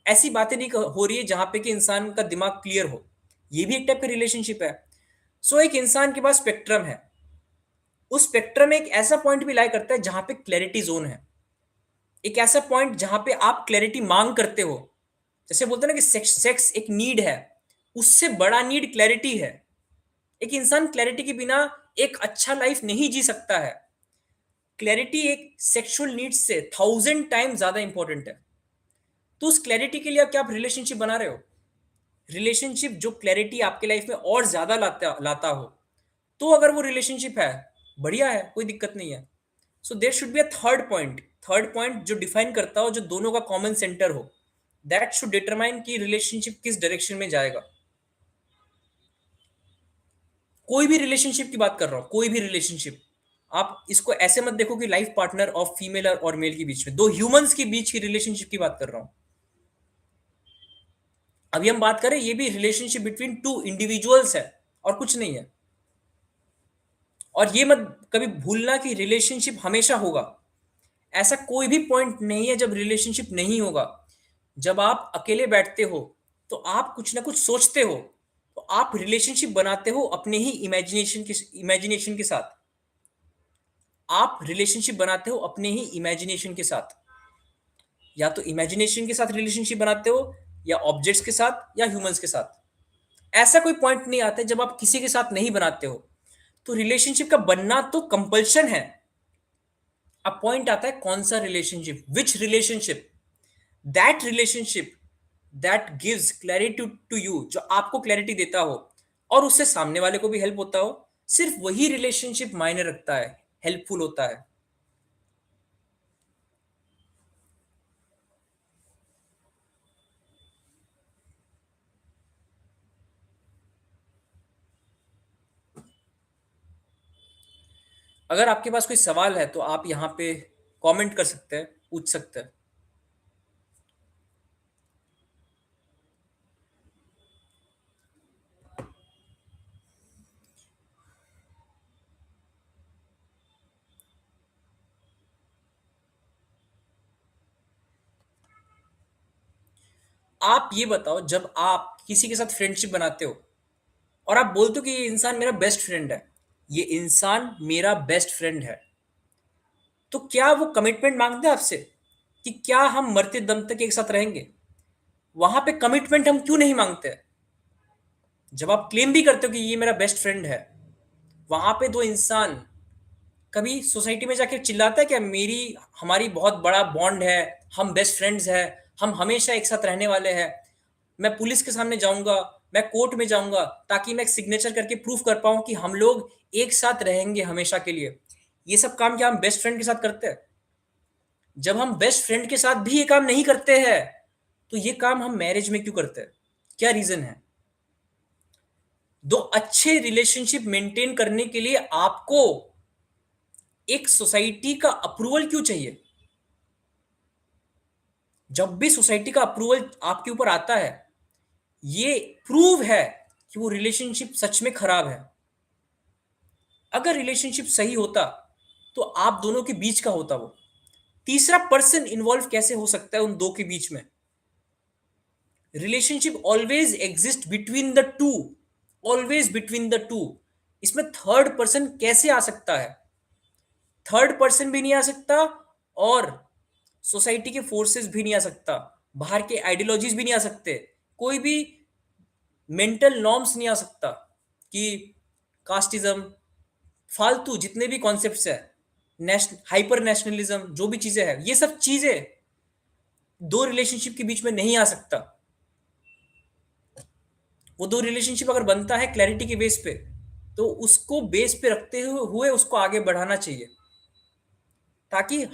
ऐसी बातें नहीं हो रही है जहां पे कि इंसान का दिमाग क्लियर हो। ये भी एक टाइप का रिलेशनशिप है। सो एक इंसान के पास स्पेक्ट्रम है, उस स्पेक्ट्रम में एक ऐसा पॉइंट भी लाई करता है जहां पे क्लैरिटी जोन है, एक ऐसा पॉइंट जहां पे आप क्लैरिटी मांग करते हो। जैसे बोलते हैं ना कि सेक्स एक नीड है, उससे बड़ा नीड क्लैरिटी है। एक इंसान क्लैरिटी के बिना एक अच्छा लाइफ नहीं जी सकता है। क्लैरिटी एक सेक्सुअल नीड्स से 1000 टाइम ज्यादा इंपॉर्टेंट है। तो उस क्लैरिटी के लिए क्या आप रिलेशनशिप बना रहे हो? रिलेशनशिप जो क्लैरिटी आपके लाइफ में और ज्यादा लाता लाता हो, तो अगर वो रिलेशनशिप है, बढ़िया है, कोई दिक्कत नहीं है। So there should be a third point जो डिफाइन करता हो, जो दोनों का कॉमन सेंटर हो। दैट शुड डिटरमाइन कि रिलेशनशिप किस डायरेक्शन में जाएगा। कोई भी रिलेशनशिप की बात कर रहा हूं, कोई भी रिलेशनशिप। आप इसको ऐसे मत देखो कि लाइफ पार्टनर ऑफ फीमेल और मेल के बीच में, दो ह्यूमंस के बीच की रिलेशनशिप की बात कर रहा हूं। अभी हम बात करें, ये भी रिलेशनशिप बिटवीन टू इंडिविजुअल्स है, और कुछ नहीं है। और ये मत कभी भूलना कि रिलेशनशिप हमेशा होगा। ऐसा कोई भी पॉइंट नहीं है जब रिलेशनशिप नहीं होगा। जब आप अकेले बैठते हो तो आप कुछ ना कुछ सोचते हो, तो आप रिलेशनशिप बनाते हो अपने ही इमेजिनेशन के साथ। आप रिलेशनशिप बनाते हो अपने ही इमेजिनेशन के साथ। या तो इमेजिनेशन के साथ रिलेशनशिप बनाते हो, या ऑब्जेक्ट्स के साथ, या ह्यूमंस के साथ। ऐसा कोई पॉइंट नहीं आता है जब आप किसी के साथ नहीं बनाते हो। तो रिलेशनशिप का बनना तो कंपल्शन है। अब पॉइंट आता है कौन सा relationship, which relationship, that relationship that gives clarity to you, जो आपको क्लैरिटी देता हो और उससे सामने वाले को भी हेल्प होता हो। सिर्फ वही रिलेशनशिप मायने रखता है, हेल्पफुल होता है। अगर आपके पास कोई सवाल है तो आप यहाँ पे कमेंट कर सकते हैं, पूछ सकते हैं। आप ये बताओ, जब आप किसी के साथ फ्रेंडशिप बनाते हो और आप बोलते हो कि ये इंसान मेरा बेस्ट फ्रेंड है, ये इंसान मेरा बेस्ट फ्रेंड है, तो क्या वो कमिटमेंट मांगते हैं आपसे कि क्या हम मरते दम तक एक साथ रहेंगे? वहां पे कमिटमेंट हम क्यों नहीं मांगते? जब आप क्लेम भी करते हो कि ये मेरा बेस्ट फ्रेंड है, वहां पे दो इंसान कभी सोसाइटी में जाके चिल्लाता है क्या, मेरी हमारी बहुत बड़ा बॉन्ड है, हम बेस्ट फ्रेंड्स हैं, हम हमेशा एक साथ रहने वाले हैं, मैं पुलिस के सामने जाऊंगा, मैं कोर्ट में जाऊंगा, ताकि मैं एक सिग्नेचर करके प्रूफ कर पाऊं कि हम लोग एक साथ रहेंगे हमेशा के लिए? ये सब काम क्या हम बेस्ट फ्रेंड के साथ करते हैं? जब हम बेस्ट फ्रेंड के साथ भी ये काम नहीं करते हैं, तो ये काम हम मैरिज में क्यों करते हैं? क्या रीजन है? दो अच्छे रिलेशनशिप मेंटेन करने के लिए आपको एक सोसाइटी का अप्रूवल क्यों चाहिए? जब भी सोसाइटी का अप्रूवल आपके ऊपर आता है, ये प्रूव है कि वो रिलेशनशिप सच में खराब है। अगर रिलेशनशिप सही होता तो आप दोनों के बीच का होता वो। तीसरा पर्सन इन्वॉल्व कैसे हो सकता है उन दो के बीच में? Relationship always exist between the to, always between the to. इसमें थर्ड पर्सन कैसे आ सकता है? थर्ड पर्सन भी नहीं आ सकता, और सोसाइटी के फोर्सेस भी नहीं आ सकता, बाहर के आइडियोलॉजीज भी नहीं आ सकते, कोई भी मेंटल नॉर्म्स नहीं आ सकता कि कास्टिज्म, फालतू जितने भी कॉन्सेप्ट्स है, हाइपर नेशनलिज्म, जो भी चीजें हैं, ये सब चीजें दो रिलेशनशिप के बीच में नहीं आ सकता। वो दो रिलेशनशिप अगर बनता है क्लैरिटी के बेस पे, तो उसको बेस पे रखते हुए उसको आगे बढ़ाना चाहिए, ताकि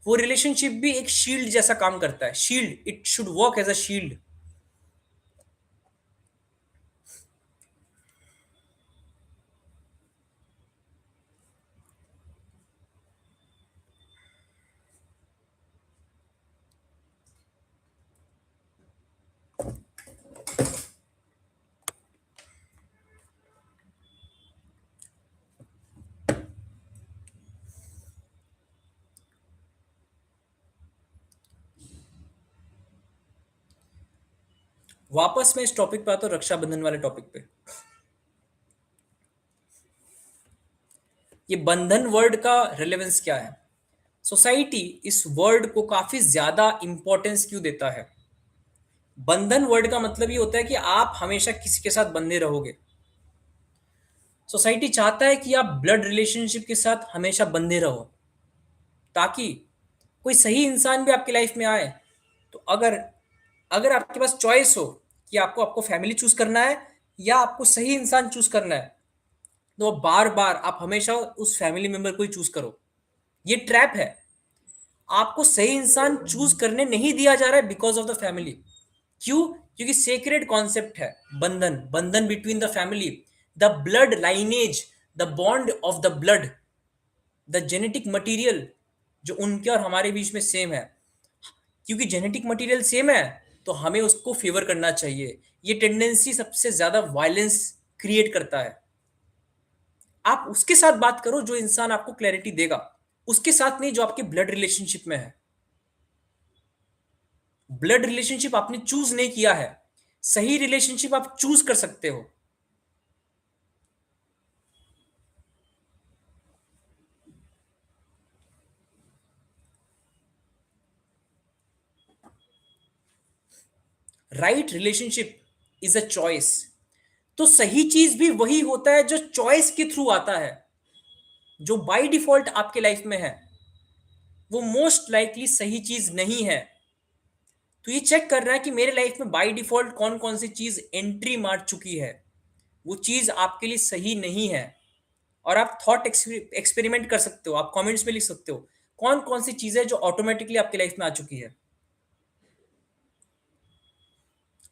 वो रिलेशनशिप भी एक शील्ड जैसा काम करता है। Shield, it should work as a shield. वापस मैं इस टॉपिक पे आता हूँ, रक्षाबंधन वाले टॉपिक पे। ये बंधन वर्ड का रिलेवेंस क्या है? सोसाइटी इस वर्ड को काफी ज्यादा इंपॉर्टेंस क्यों देता है? बंधन वर्ड का मतलब ये होता है कि आप हमेशा किसी के साथ बंधे रहोगे। सोसाइटी चाहता है कि आप ब्लड रिलेशनशिप के साथ हमेशा बंधे रहो, ताकि कोई सही इंसान भी आपकी लाइफ में आए, तो अगर अगर आपके पास चॉइस हो कि आपको आपको फैमिली चूज करना है या आपको सही इंसान चूज करना है, तो बार बार आप हमेशा उस फैमिली मेंबर को ही चूज करो। ये ट्रैप है। आपको सही इंसान चूज करने नहीं दिया जा रहा है बिकॉज ऑफ द फैमिली। क्यों? क्योंकि सेक्रेड कॉन्सेप्ट है बंधन, बंधन between the family, the blood lineage, the bond of the blood, the genetic material जो उनके और हमारे बीच में सेम है। क्योंकि जेनेटिक मटेरियल सेम है, तो हमें उसको फेवर करना चाहिए। ये टेंडेंसी सबसे ज्यादा वायलेंस क्रिएट करता है। आप उसके साथ बात करो जो इंसान आपको क्लैरिटी देगा, उसके साथ नहीं जो आपके ब्लड रिलेशनशिप में है। ब्लड रिलेशनशिप आपने चूज नहीं किया है, सही रिलेशनशिप आप चूज कर सकते हो। Right relationship is a choice. तो सही चीज भी वही होता है जो चॉइस के थ्रू आता है। जो बाय डिफॉल्ट आपके लाइफ में है, वो मोस्ट लाइकली सही चीज नहीं है। तो ये चेक कर रहा है कि मेरे लाइफ में बाय डिफॉल्ट कौन कौन सी चीज एंट्री मार चुकी है, वो चीज आपके लिए सही नहीं है। और आप थॉट एक्सपेरिमेंट कर सकते हो, आप कमेंट्स में लिख सकते हो कौन कौन सी चीजें जो ऑटोमेटिकली आपकी लाइफ में आ चुकी है,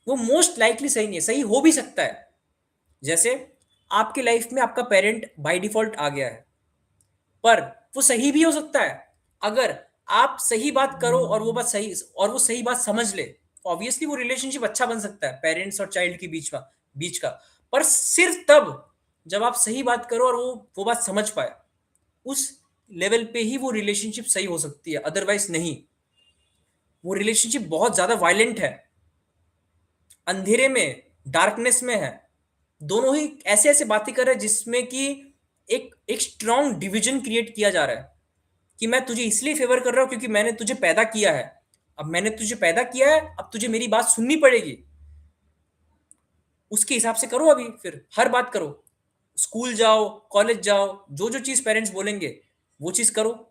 वो मोस्ट लाइकली सही नहीं है। सही हो भी सकता है, जैसे आपके लाइफ में आपका पेरेंट बाय डिफॉल्ट आ गया है, पर वो सही भी हो सकता है। अगर आप सही बात करो और वो बात सही, और वो सही बात समझ ले, तो ऑब्वियसली वो रिलेशनशिप अच्छा बन सकता है पेरेंट्स और चाइल्ड के बीच का। पर सिर्फ तब जब आप सही बात करो और वो बात समझ पाए, उस लेवल पे ही वो रिलेशनशिप सही हो सकती है, अदरवाइज नहीं। वो रिलेशनशिप बहुत ज्यादा वायलेंट है, अंधेरे में, डार्कनेस में है। दोनों ही ऐसे ऐसे बातें कर रहे हैं जिसमें कि एक एक स्ट्रॉन्ग डिवीजन क्रिएट किया जा रहा है कि मैं तुझे इसलिए फेवर कर रहा हूं क्योंकि मैंने तुझे पैदा किया है। अब मैंने तुझे पैदा किया है, अब तुझे मेरी बात सुननी पड़ेगी। उसके हिसाब से करो, अभी फिर हर बात करो। स्कूल जाओ, कॉलेज जाओ, जो जो चीज पेरेंट्स बोलेंगे वो चीज करो।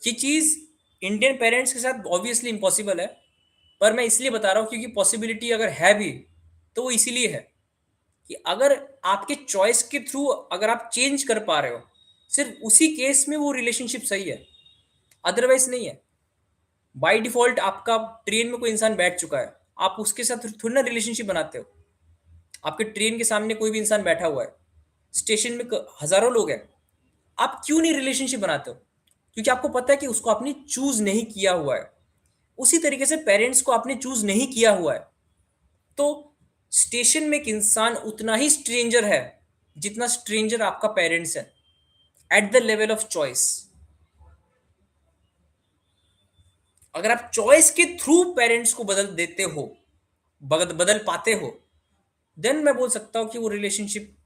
ये चीज इंडियन पेरेंट्स के साथ ऑब्वियसली इम्पॉसिबल है, पर मैं इसलिए बता रहा हूँ क्योंकि पॉसिबिलिटी अगर है भी, तो वो इसीलिए है कि अगर आपके चॉइस के थ्रू अगर आप चेंज कर पा रहे हो, सिर्फ उसी केस में वो रिलेशनशिप सही है, अदरवाइज नहीं है। बाय डिफॉल्ट आपका ट्रेन में कोई इंसान बैठ चुका है, आप उसके साथ थोड़ी ना रिलेशनशिप बनाते हो। आपके ट्रेन के सामने कोई भी इंसान बैठा हुआ है, स्टेशन में हजारों लोग हैं, आप क्यों नहीं रिलेशनशिप बनाते हो? क्योंकि आपको पता है कि उसको आपने चूज नहीं किया हुआ है। उसी तरीके से पेरेंट्स को आपने चूज नहीं किया हुआ है, तो स्टेशन में एक इंसान उतना ही स्ट्रेंजर है जितना स्ट्रेंजर आपका पेरेंट्स है, at the level of choice. अगर आप चॉइस के थ्रू पेरेंट्स को बदल देते हो, बदल पाते हो, देन मैं बोल सकता हूं कि वो रिलेशनशिप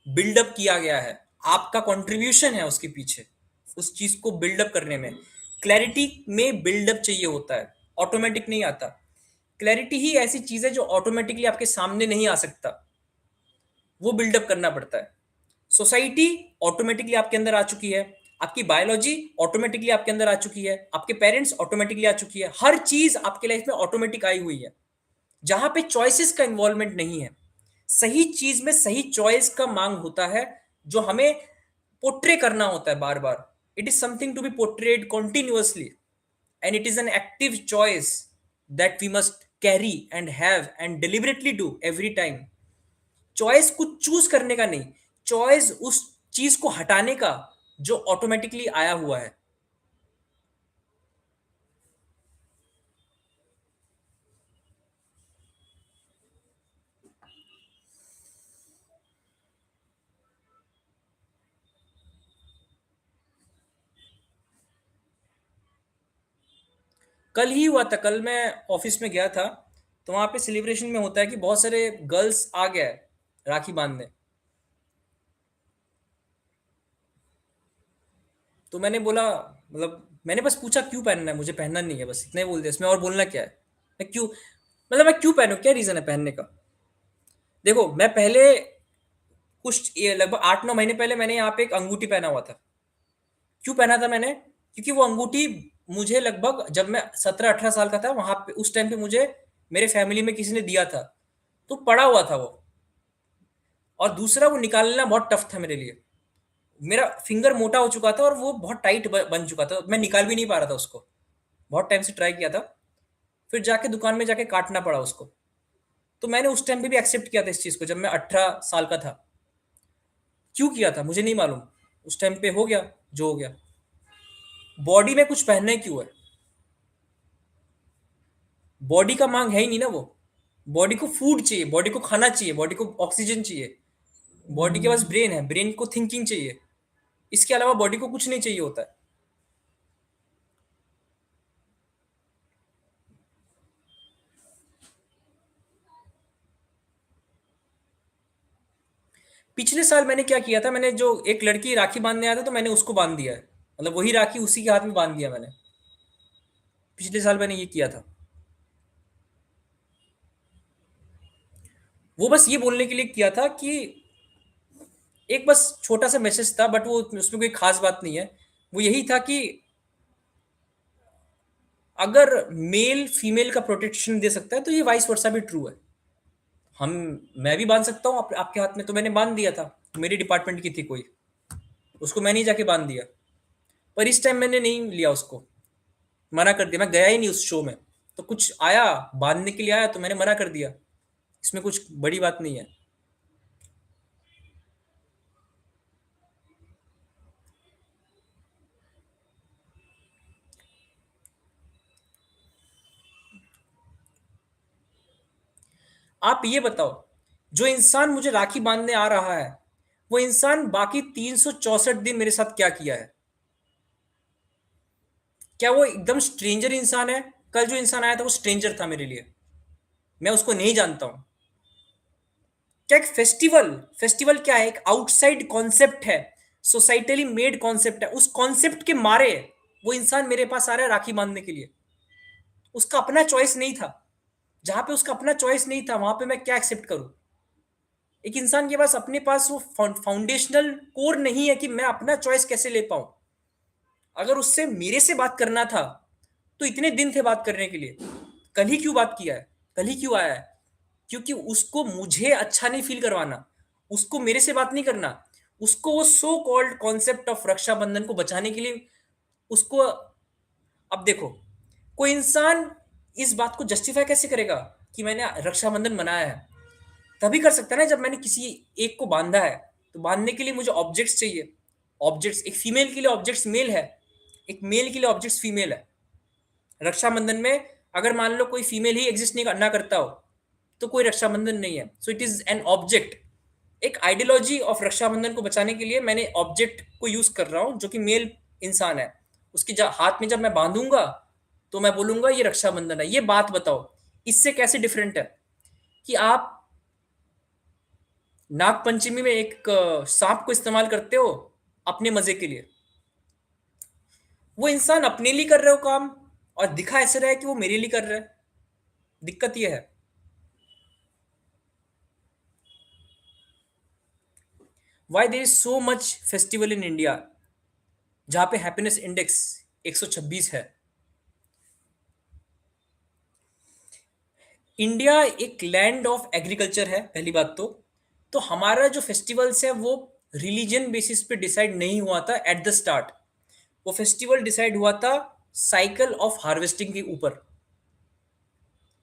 बिल्डअप किया गया है, आपका कंट्रीब्यूशन है उसके पीछे, उस चीज को बिल्डअप करने में। क्लैरिटी में बिल्डअप चाहिए होता है, ऑटोमेटिक नहीं आता। क्लैरिटी ही ऐसी चीज है जो ऑटोमेटिकली आपके सामने नहीं आ सकता, वो बिल्डअप करना पड़ता है। सोसाइटी ऑटोमेटिकली आपके अंदर आ चुकी है, आपकी बायोलॉजी ऑटोमेटिकली आपके अंदर आ चुकी है, आपके पेरेंट्स ऑटोमेटिकली आ चुकी है, हर चीज आपके लाइफ में ऑटोमेटिक आई हुई है, जहां पे चॉइसेस का इन्वॉल्वमेंट नहीं है। सही चीज में सही चॉइस का मांग होता है, जो हमें पोर्ट्रे करना होता है बार बार। It is something to be portrayed continuously, and it is an active choice that we must carry and have and deliberately do every time. Choice कुछ चूज करने का नहीं, चॉइस उस चीज को हटाने का जो ऑटोमेटिकली आया हुआ है। कल ही हुआ था, कल मैं ऑफिस में गया था, तो वहां पे सेलिब्रेशन में होता है कि बहुत सारे गर्ल्स आ गया है राखी बांधने। तो मैंने बोला, मतलब मैंने बस पूछा क्यों पहनना है, मुझे पहनना नहीं है, बस इतना ही बोल दिया, इसमें और बोलना क्या है। मैं क्यों, मतलब मैं क्यों पहनूं, क्या रीजन है पहनने का। देखो मैं पहले कुछ ये लगभग 8-9 महीने पहले मैंने यहाँ पे एक अंगूठी पहना हुआ था। क्यों पहना था मैंने, क्योंकि वो अंगूठी मुझे लगभग जब मैं 17-18 साल का था, वहां पे उस टाइम पे मुझे मेरे फैमिली में किसी ने दिया था, तो पड़ा हुआ था वो। और दूसरा, वो निकालना बहुत टफ था मेरे लिए। मेरा फिंगर मोटा हो चुका था और वो बहुत टाइट बन चुका था, मैं निकाल भी नहीं पा रहा था उसको। बहुत टाइम से ट्राई किया था, फिर जाके दुकान में जाके काटना पड़ा उसको। तो मैंने उस टाइम पे भी एक्सेप्ट किया था इस चीज को, जब मैं 18 साल का था। क्यों किया था मुझे नहीं मालूम, उस टाइम पे हो गया जो हो गया। बॉडी में कुछ पहनने क्यों है, बॉडी का मांग है ही नहीं ना वो। बॉडी को फूड चाहिए, बॉडी को खाना चाहिए, बॉडी को ऑक्सीजन चाहिए। बॉडी के पास ब्रेन है, ब्रेन को थिंकिंग चाहिए। इसके अलावा बॉडी को कुछ नहीं चाहिए होता है। पिछले साल मैंने क्या किया था, मैंने जो एक लड़की राखी बांधने आया था, तो मैंने उसको बांध दिया है। मतलब वही राखी उसी के हाथ में बांध दिया मैंने। पिछले साल मैंने ये किया था। वो बस ये बोलने के लिए किया था कि एक बस छोटा सा मैसेज था, बट वो उसमें कोई खास बात नहीं है। वो यही था कि अगर मेल फीमेल का प्रोटेक्शन दे सकता है, तो ये वाइस वर्सा भी ट्रू है। हम मैं भी बांध सकता हूँ आपके हाथ में, तो मैंने बांध दिया था। मेरी डिपार्टमेंट की थी कोई, उसको मैंने ही जाके बांध दिया। पर इस टाइम मैंने नहीं लिया उसको, मना कर दिया, मैं गया ही नहीं उस शो में। तो कुछ आया, बांधने के लिए आया, तो मैंने मना कर दिया। इसमें कुछ बड़ी बात नहीं है। आप ये बताओ, जो इंसान मुझे राखी बांधने आ रहा है, वो इंसान बाकी 364 दिन मेरे साथ क्या किया है। क्या वो एकदम स्ट्रेंजर इंसान है। कल जो इंसान आया था वो स्ट्रेंजर था मेरे लिए, मैं उसको नहीं जानता हूं। क्या एक फेस्टिवल, फेस्टिवल क्या है, एक आउटसाइड कॉन्सेप्ट है, सोसाइटली मेड कॉन्सेप्ट है। उस कॉन्सेप्ट के मारे वो इंसान मेरे पास आ रहा है राखी बांधने के लिए। उसका अपना चॉइस नहीं था। जहां पे उसका अपना चॉइस नहीं था, वहां पे मैं क्या एक्सेप्ट करूं। एक इंसान के पास अपने पास वो फाउंडेशनल कोर नहीं है कि मैं अपना चॉइस कैसे ले पाऊं। अगर उससे मेरे से बात करना था, तो इतने दिन थे बात करने के लिए। कल ही क्यों बात किया है, कल ही क्यों आया है। क्योंकि उसको मुझे अच्छा नहीं फील करवाना, उसको मेरे से बात नहीं करना, उसको वो so called concept of Rakshabandhan को बचाने के लिए उसको। अब देखो, कोई इंसान इस बात को जस्टिफाई कैसे करेगा कि मैंने रक्षाबंधन मनाया है। तभी कर सकता है ना जब मैंने किसी एक को बांधा है। तो बांधने के लिए मुझे ऑब्जेक्ट्स चाहिए। ऑब्जेक्ट्स, एक फीमेल के लिए ऑब्जेक्ट्स मेल है, एक मेल के लिए ऑब्जेक्ट्स फीमेल है। रक्षाबंधन में अगर मान लो कोई फीमेल ही एग्जिस्ट नहीं करना करता हो, तो कोई रक्षाबंधन नहीं है। So it is an object. एक आइडियोलॉजी ऑफ रक्षाबंधन को बचाने के लिए मैंने ऑब्जेक्ट को यूज कर रहा हूं, जो कि मेल इंसान है। उसके हाथ में जब मैं बांधूंगा, तो मैं बोलूंगा ये रक्षाबंधन है। ये बात बताओ, इससे कैसे डिफरेंट है कि आप नाग पंचमी में एक सांप को इस्तेमाल करते हो अपने मजे के लिए। वो इंसान अपने लिए कर रहे हो काम, और दिखा ऐसे रहा है कि वो मेरे लिए कर रहा है। दिक्कत ये है। Why there is so much festival in India, जहां पे हैप्पीनेस इंडेक्स 126 है। इंडिया एक लैंड ऑफ एग्रीकल्चर है, पहली बात तो हमारा जो फेस्टिवल्स है वो रिलीजन बेसिस पे डिसाइड नहीं हुआ था एट द स्टार्ट। वो फेस्टिवल डिसाइड हुआ था साइकिल ऑफ हार्वेस्टिंग के ऊपर।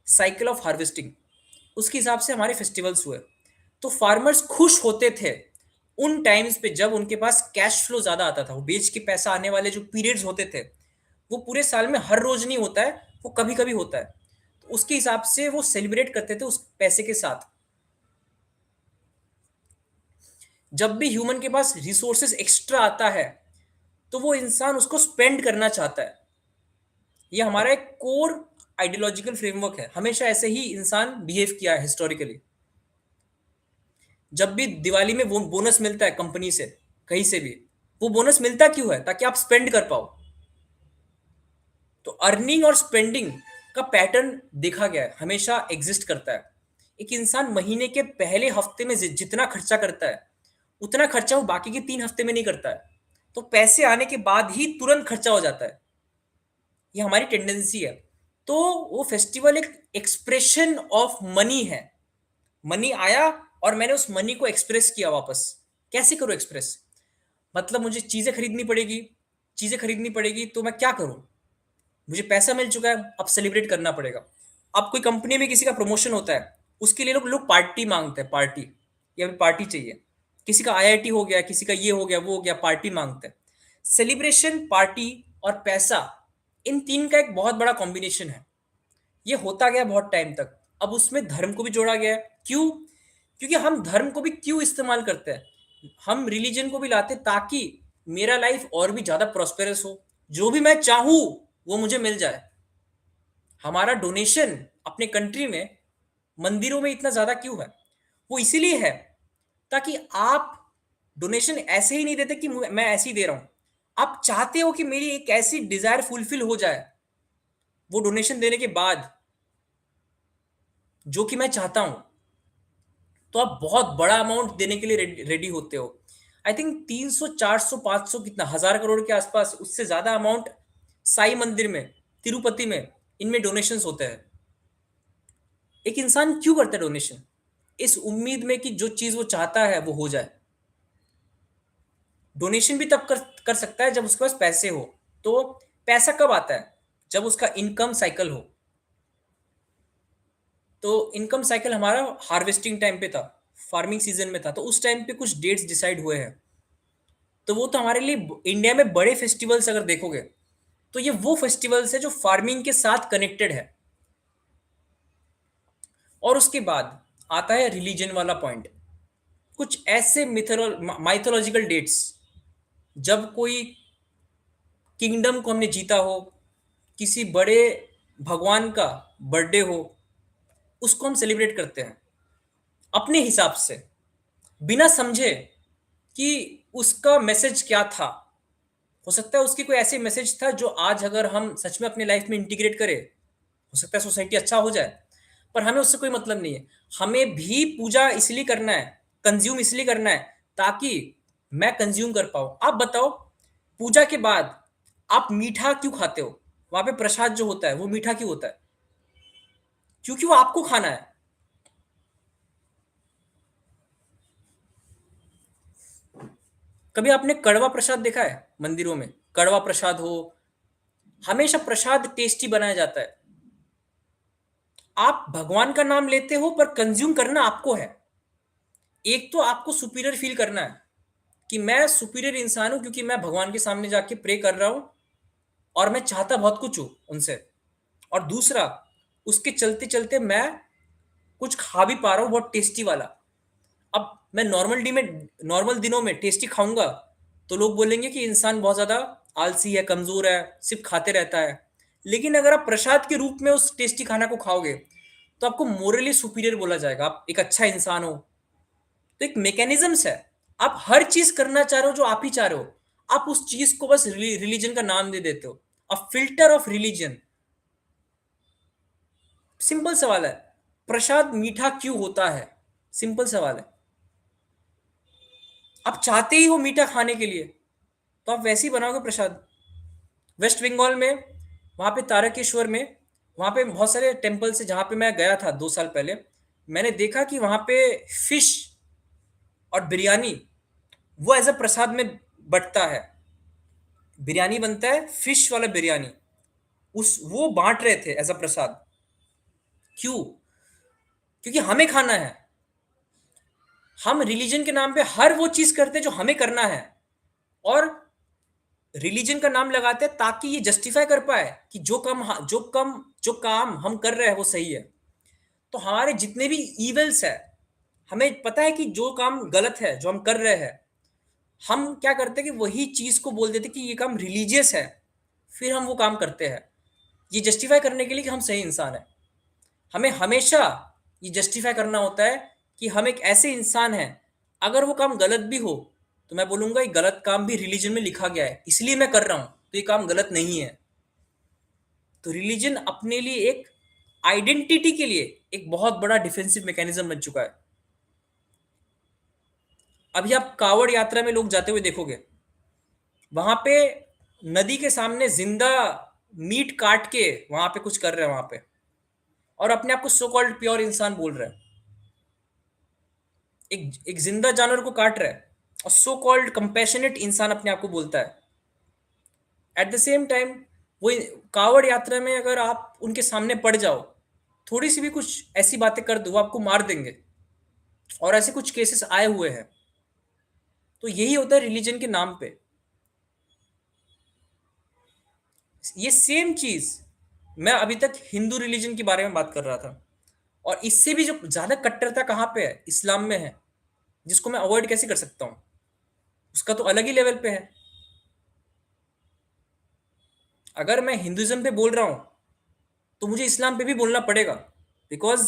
साइकिल ऑफ हार्वेस्टिंग, उसके हिसाब से हमारे फेस्टिवल्स हुए। तो फार्मर्स खुश होते थे उन टाइम्स पे जब उनके पास कैश फ्लो ज्यादा आता था। वो बेच के पैसा आने वाले जो पीरियड्स होते थे, वो पूरे साल में हर रोज नहीं होता है, वो कभी कभी होता है। तो उसके हिसाब से वो सेलिब्रेट करते थे उस पैसे के साथ। जब भी ह्यूमन के पास रिसोर्सेस एक्स्ट्रा आता है, तो वो इंसान उसको स्पेंड करना चाहता है। ये हमारा एक कोर आइडियोलॉजिकल फ्रेमवर्क है, हमेशा ऐसे ही इंसान बिहेव किया है हिस्टोरिकली। जब भी दिवाली में वो बोनस मिलता है कंपनी से, कहीं से भी, वो बोनस मिलता क्यों है? ताकि आप स्पेंड कर पाओ। तो अर्निंग और स्पेंडिंग का पैटर्न देखा गया है, हमेशा एग्जिस्ट करता है। एक इंसान महीने के पहले हफ्ते में जितना खर्चा करता है, उतना खर्चा वो बाकी के 3 हफ्ते में नहीं करता है। तो पैसे आने के बाद ही तुरंत खर्चा हो जाता है। ये हमारी टेंडेंसी है। तो वो फेस्टिवल एक एक्सप्रेशन ऑफ मनी है। मनी आया और मैंने उस मनी को एक्सप्रेस किया वापस। कैसे करूं एक्सप्रेस? मतलब मुझे चीजें खरीदनी पड़ेगी। चीजें खरीदनी पड़ेगी तो मैं क्या करूं? मुझे पैसा मिल चुका है, अब सेलिब्रेट करना पड़ेगा। अब कोई कंपनी में किसी का प्रमोशन होता है, उसके लिए लोग लोग पार्टी मांगते हैं, पार्टी, या फिर पार्टी चाहिए। किसी का आईआईटी हो गया, किसी का ये हो गया, वो हो गया, पार्टी मांगते हैं। सेलिब्रेशन, पार्टी और पैसा, इन तीन का एक बहुत बड़ा कॉम्बिनेशन है। ये होता गया बहुत टाइम तक। अब उसमें धर्म को भी जोड़ा गया है। क्यों? क्योंकि हम धर्म को भी क्यों इस्तेमाल करते हैं? हम रिलीजन को भी लाते ताकि मेरा लाइफ और भी ज्यादा प्रॉस्पेरस हो, जो भी मैं चाहूं वो मुझे मिल जाए। हमारा डोनेशन अपने कंट्री में मंदिरों में इतना ज्यादा क्यों है? वो इसीलिए है ताकि आप डोनेशन ऐसे ही नहीं देते कि मैं ऐसे ही दे रहा हूं। आप चाहते हो कि मेरी एक ऐसी डिजायर फुलफिल हो जाए वो डोनेशन देने के बाद, जो कि मैं चाहता हूं। तो आप बहुत बड़ा अमाउंट देने के लिए रेडी होते हो। आई थिंक 300 400 500 कितना, 1000 करोड़ के आसपास, उससे ज्यादा अमाउंट साई मंदिर में, तिरुपति में, इनमें डोनेशंस होते हैं। एक इंसान क्यों करता है डोनेशन? इस उम्मीद में कि जो चीज वो चाहता है वो हो जाए। डोनेशन भी तब कर सकता है जब उसके पास पैसे हो। तो पैसा कब आता है? जब उसका इनकम साइकिल हो। तो इनकम साइकिल हमारा हार्वेस्टिंग टाइम पे था, फार्मिंग सीजन में था, तो उस टाइम पे कुछ डेट्स डिसाइड हुए हैं। तो वो तो हमारे लिए इंडिया में बड़े फेस्टिवल्स अगर देखोगे तो ये वो फेस्टिवल्स है जो फार्मिंग के साथ कनेक्टेड है। और उसके बाद आता है रिलीजन वाला पॉइंट। कुछ ऐसे माइथोलॉजिकल डेट्स, जब कोई किंगडम को हमने जीता हो, किसी बड़े भगवान का बर्थडे हो, उसको हम सेलिब्रेट करते हैं अपने हिसाब से, बिना समझे कि उसका मैसेज क्या था। हो सकता है उसकी कोई ऐसे मैसेज था जो आज अगर हम सच में अपने लाइफ में इंटीग्रेट करें, हो सकता है सोसाइटी अच्छा हो जाए। पर हमें उससे कोई मतलब नहीं है। हमें भी पूजा इसलिए करना है, कंज्यूम इसलिए करना है ताकि मैं कंज्यूम कर पाऊं। आप बताओ, पूजा के बाद आप मीठा क्यों खाते हो? वहां पे प्रसाद जो होता है वो मीठा क्यों होता है? क्योंकि वो आपको खाना है। कभी आपने कड़वा प्रसाद देखा है मंदिरों में? कड़वा प्रसाद हो, हमेशा प्रसाद टेस्टी बनाया जाता है। आप भगवान का नाम लेते हो पर कंज्यूम करना आपको है। एक तो आपको सुपीरियर फील करना है कि मैं सुपीरियर इंसान हूं क्योंकि मैं भगवान के सामने जाके प्रे कर रहा हूं और मैं चाहता बहुत कुछ हूं उनसे। और दूसरा, उसके चलते चलते मैं कुछ खा भी पा रहा हूं बहुत टेस्टी वाला। अब मैं नॉर्मल दिनों में टेस्टी खाऊंगा तो लोग बोलेंगे कि इंसान बहुत ज्यादा आलसी है, कमजोर है, सिर्फ खाते रहता है। लेकिन अगर आप प्रसाद के रूप में उस टेस्टी खाना को खाओगे तो आपको मोरली सुपीरियर बोला जाएगा, आप एक अच्छा इंसान हो। तो एक मैकेनिज्म्स है। आप हर चीज करना चाह रहे हो जो आप ही चाह रहे हो, आप उस चीज को बस रिलीजन का नाम दे देते हो। A filter of religion. Simple सवाल है, प्रसाद मीठा क्यों होता है? सिंपल सवाल है। आप चाहते ही हो मीठा खाने के लिए, तो आप वैसे ही बनाओगे प्रसाद। वेस्ट बंगाल में, वहां पे तारकेश्वर में, वहां पे बहुत सारे टेम्पल्स है जहां पे मैं गया था 2 साल पहले। मैंने देखा कि वहां पे फिश और बिरयानी वो एज अ प्रसाद में बंटता है। बिरयानी बनता है, फिश वाला बिरयानी, उस वो बांट रहे थे एज अ प्रसाद। क्यों? क्योंकि हमें खाना है। हम रिलीजन के नाम पे हर वो चीज करते हैं जो हमें करना है, और रिलीजन का नाम लगाते हैं ताकि ये जस्टिफाई कर पाए कि जो काम हम कर रहे हैं वो सही है। तो हमारे जितने भी इवल्स है, हमें पता है कि जो काम गलत है जो हम कर रहे हैं, हम क्या करते हैं कि वही चीज को बोल देते हैं कि ये काम रिलीजियस है, फिर हम वो काम करते हैं। ये जस्टिफाई करने के लिए कि हम सही इंसान हैं। हमें हमेशा ये जस्टिफाई करना होता है कि हम एक ऐसे इंसान हैं। अगर वो काम गलत भी हो तो मैं बोलूंगा ये गलत काम भी रिलीजन में लिखा गया है, इसलिए मैं कर रहा हूं, तो ये काम गलत नहीं है। तो रिलीजन अपने लिए एक आइडेंटिटी के लिए एक बहुत बड़ा डिफेंसिव मैकेनिज्म बन चुका है। अभी आप कावड़ यात्रा में लोग जाते हुए देखोगे, वहां पे नदी के सामने जिंदा मीट काट के वहां पे कुछ कर रहे हैं वहां पे, और अपने आप को सो कॉल्ड प्योर इंसान बोल रहे हैं। एक एक जिंदा जानवर को काट रहा है और सो कॉल्ड कंपैशनेट इंसान अपने आप को बोलता है। एट द सेम टाइम वो कावड़ यात्रा में अगर आप उनके सामने पड़ जाओ, थोड़ी सी भी कुछ ऐसी बातें कर दो, वो आपको मार देंगे। और ऐसे कुछ केसेस आए हुए हैं। तो यही होता है रिलीजन के नाम पे। ये सेम चीज मैं अभी तक हिंदू रिलीजन के बारे में बात कर रहा था। और इससे भी जो ज्यादा कट्टरता कहाँ पे है, इस्लाम में है, जिसको मैं अवॉइड कैसे कर सकता हूँ, उसका तो अलग ही लेवल पे है। अगर मैं हिंदुइज्म पे बोल रहा हूँ तो मुझे इस्लाम पे भी बोलना पड़ेगा, बिकॉज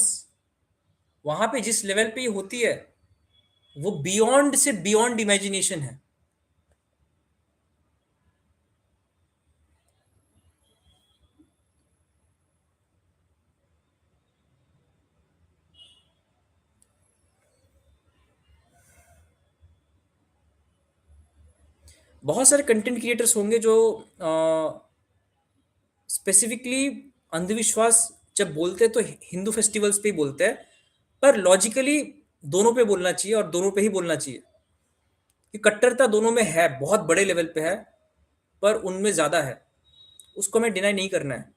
वहां पे जिस लेवल पे ये होती है वो बियॉन्ड से बियॉन्ड इमेजिनेशन है। बहुत सारे कंटेंट क्रिएटर्स होंगे जो स्पेसिफिकली अंधविश्वास जब बोलते हैं तो हिंदू फेस्टिवल्स पे ही बोलते हैं, पर लॉजिकली दोनों पे बोलना चाहिए और दोनों पे ही बोलना चाहिए कि कट्टरता दोनों में है, बहुत बड़े लेवल पे है, पर उनमें ज्यादा है, उसको हमें डिनाई नहीं करना है।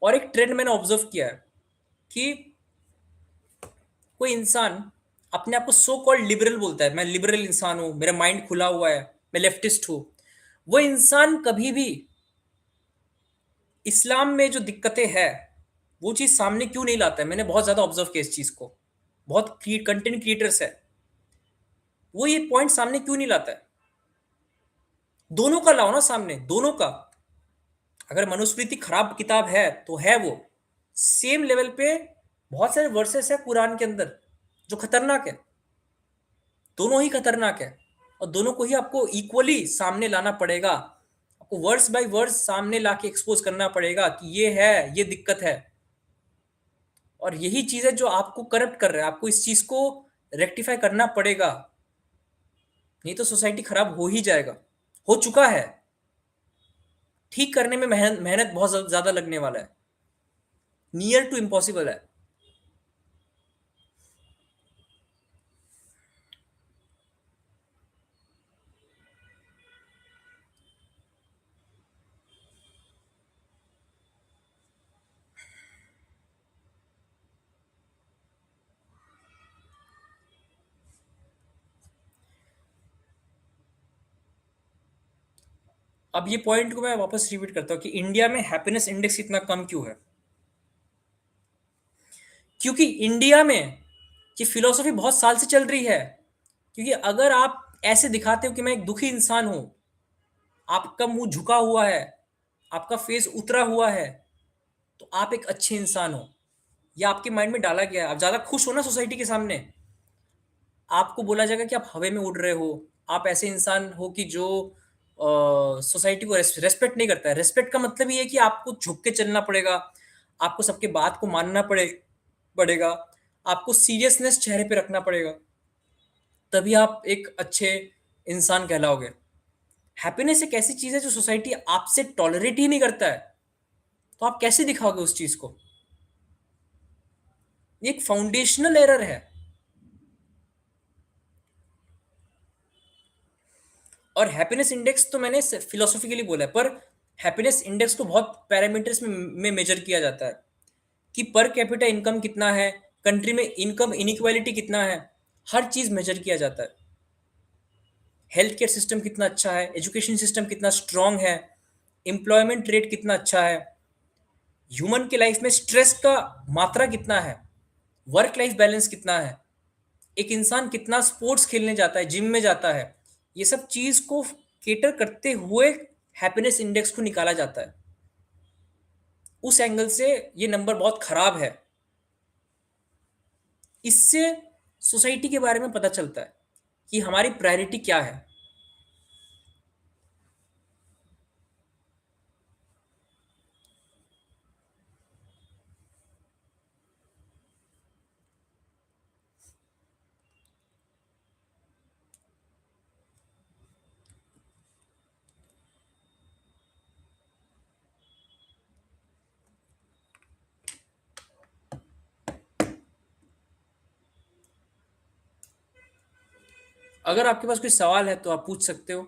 और एक ट्रेंड मैंने ऑब्जर्व किया है कि कोई इंसान अपने आप को सो कॉल्ड लिबरल बोलता है, मैं लिबरल इंसान हूं, मेरा माइंड खुला हुआ है, मैं लेफ्टिस्ट हूं। वो इंसान कभी भी इस्लाम में जो दिक्कतें हैं वो चीज सामने क्यों नहीं लाता है। मैंने बहुत ज्यादा ऑब्जर्व किया इस चीज को। बहुत कंटेंट क्रिएटर्स है, वो ये पॉइंट सामने क्यों नहीं लाता है। दोनों का लाओ ना सामने, दोनों का। अगर मनुस्मृति खराब किताब है तो है वो, सेम लेवल पे बहुत सारे वर्सेस है कुरान के अंदर जो खतरनाक है। दोनों ही खतरनाक है, और दोनों को ही आपको इक्वली सामने लाना पड़ेगा। आपको वर्ड्स बाय वर्ड्स सामने लाके एक्सपोज करना पड़ेगा कि ये है, ये दिक्कत है। और यही चीज है जो आपको करप्ट कर रहा है। आपको इस चीज को रेक्टिफाई करना पड़ेगा, नहीं तो सोसाइटी खराब हो ही जाएगा, हो चुका है। ठीक करने में मेहनत मेहनत बहुत ज्यादा लगने वाला है, नियर टू इम्पॉसिबल है। अब ये पॉइंट को मैं वापस रिपीट करता हूँ कि इंडिया में हैप्पीनेस इंडेक्स इतना कम क्यों है। क्योंकि इंडिया में ये फिलॉसफी बहुत साल से चल रही है। क्योंकि अगर आप ऐसे दिखाते हो कि मैं एक दुखी इंसान हूं, आपका मुंह झुका हुआ है, आपका फेस उतरा हुआ है, तो आप एक अच्छे इंसान हो। या आपके माइंड में डाला गया है। आप ज्यादा खुश हो ना सोसाइटी के सामने, आपको बोला जाएगा कि आप हवा में उड़ रहे हो। आप ऐसे इंसान हो कि जो सोसाइटी को रेस्पेक्ट नहीं करता है। रेस्पेक्ट का मतलब ये है कि आपको झुक के चलना पड़ेगा, आपको सबके बात को मानना पड़ेगा, आपको सीरियसनेस चेहरे पे रखना पड़ेगा, तभी आप एक अच्छे इंसान कहलाओगे। हैप्पीनेस एक ऐसी चीज है जो सोसाइटी आपसे टॉलरेट ही नहीं करता है, तो आप कैसे दिखाओगे उस चीज को। ये एक फाउंडेशनल एरर है। और हैप्पीनेस इंडेक्स तो मैंने फिलोसॉफिकली बोला है, पर हैप्पीनेस इंडेक्स को बहुत पैरामीटर्स में मेजर किया जाता है कि पर कैपिटा इनकम कितना है, कंट्री में इनकम इनइक्वालिटी कितना है, हर चीज मेजर किया जाता है। हेल्थ केयर सिस्टम कितना अच्छा है, एजुकेशन सिस्टम कितना स्ट्रांग है, एम्प्लॉयमेंट रेट कितना अच्छा है, ह्यूमन के लाइफ में स्ट्रेस का मात्रा कितना है, वर्क लाइफ बैलेंस कितना है, एक इंसान कितना स्पोर्ट्स खेलने जाता है, जिम में जाता है, ये सब चीज को केटर करते हुए हैप्पीनेस इंडेक्स को निकाला जाता है। उस एंगल से ये नंबर बहुत खराब है। इससे सोसाइटी के बारे में पता चलता है कि हमारी प्रायोरिटी क्या है। अगर आपके पास कोई सवाल है तो आप पूछ सकते हो।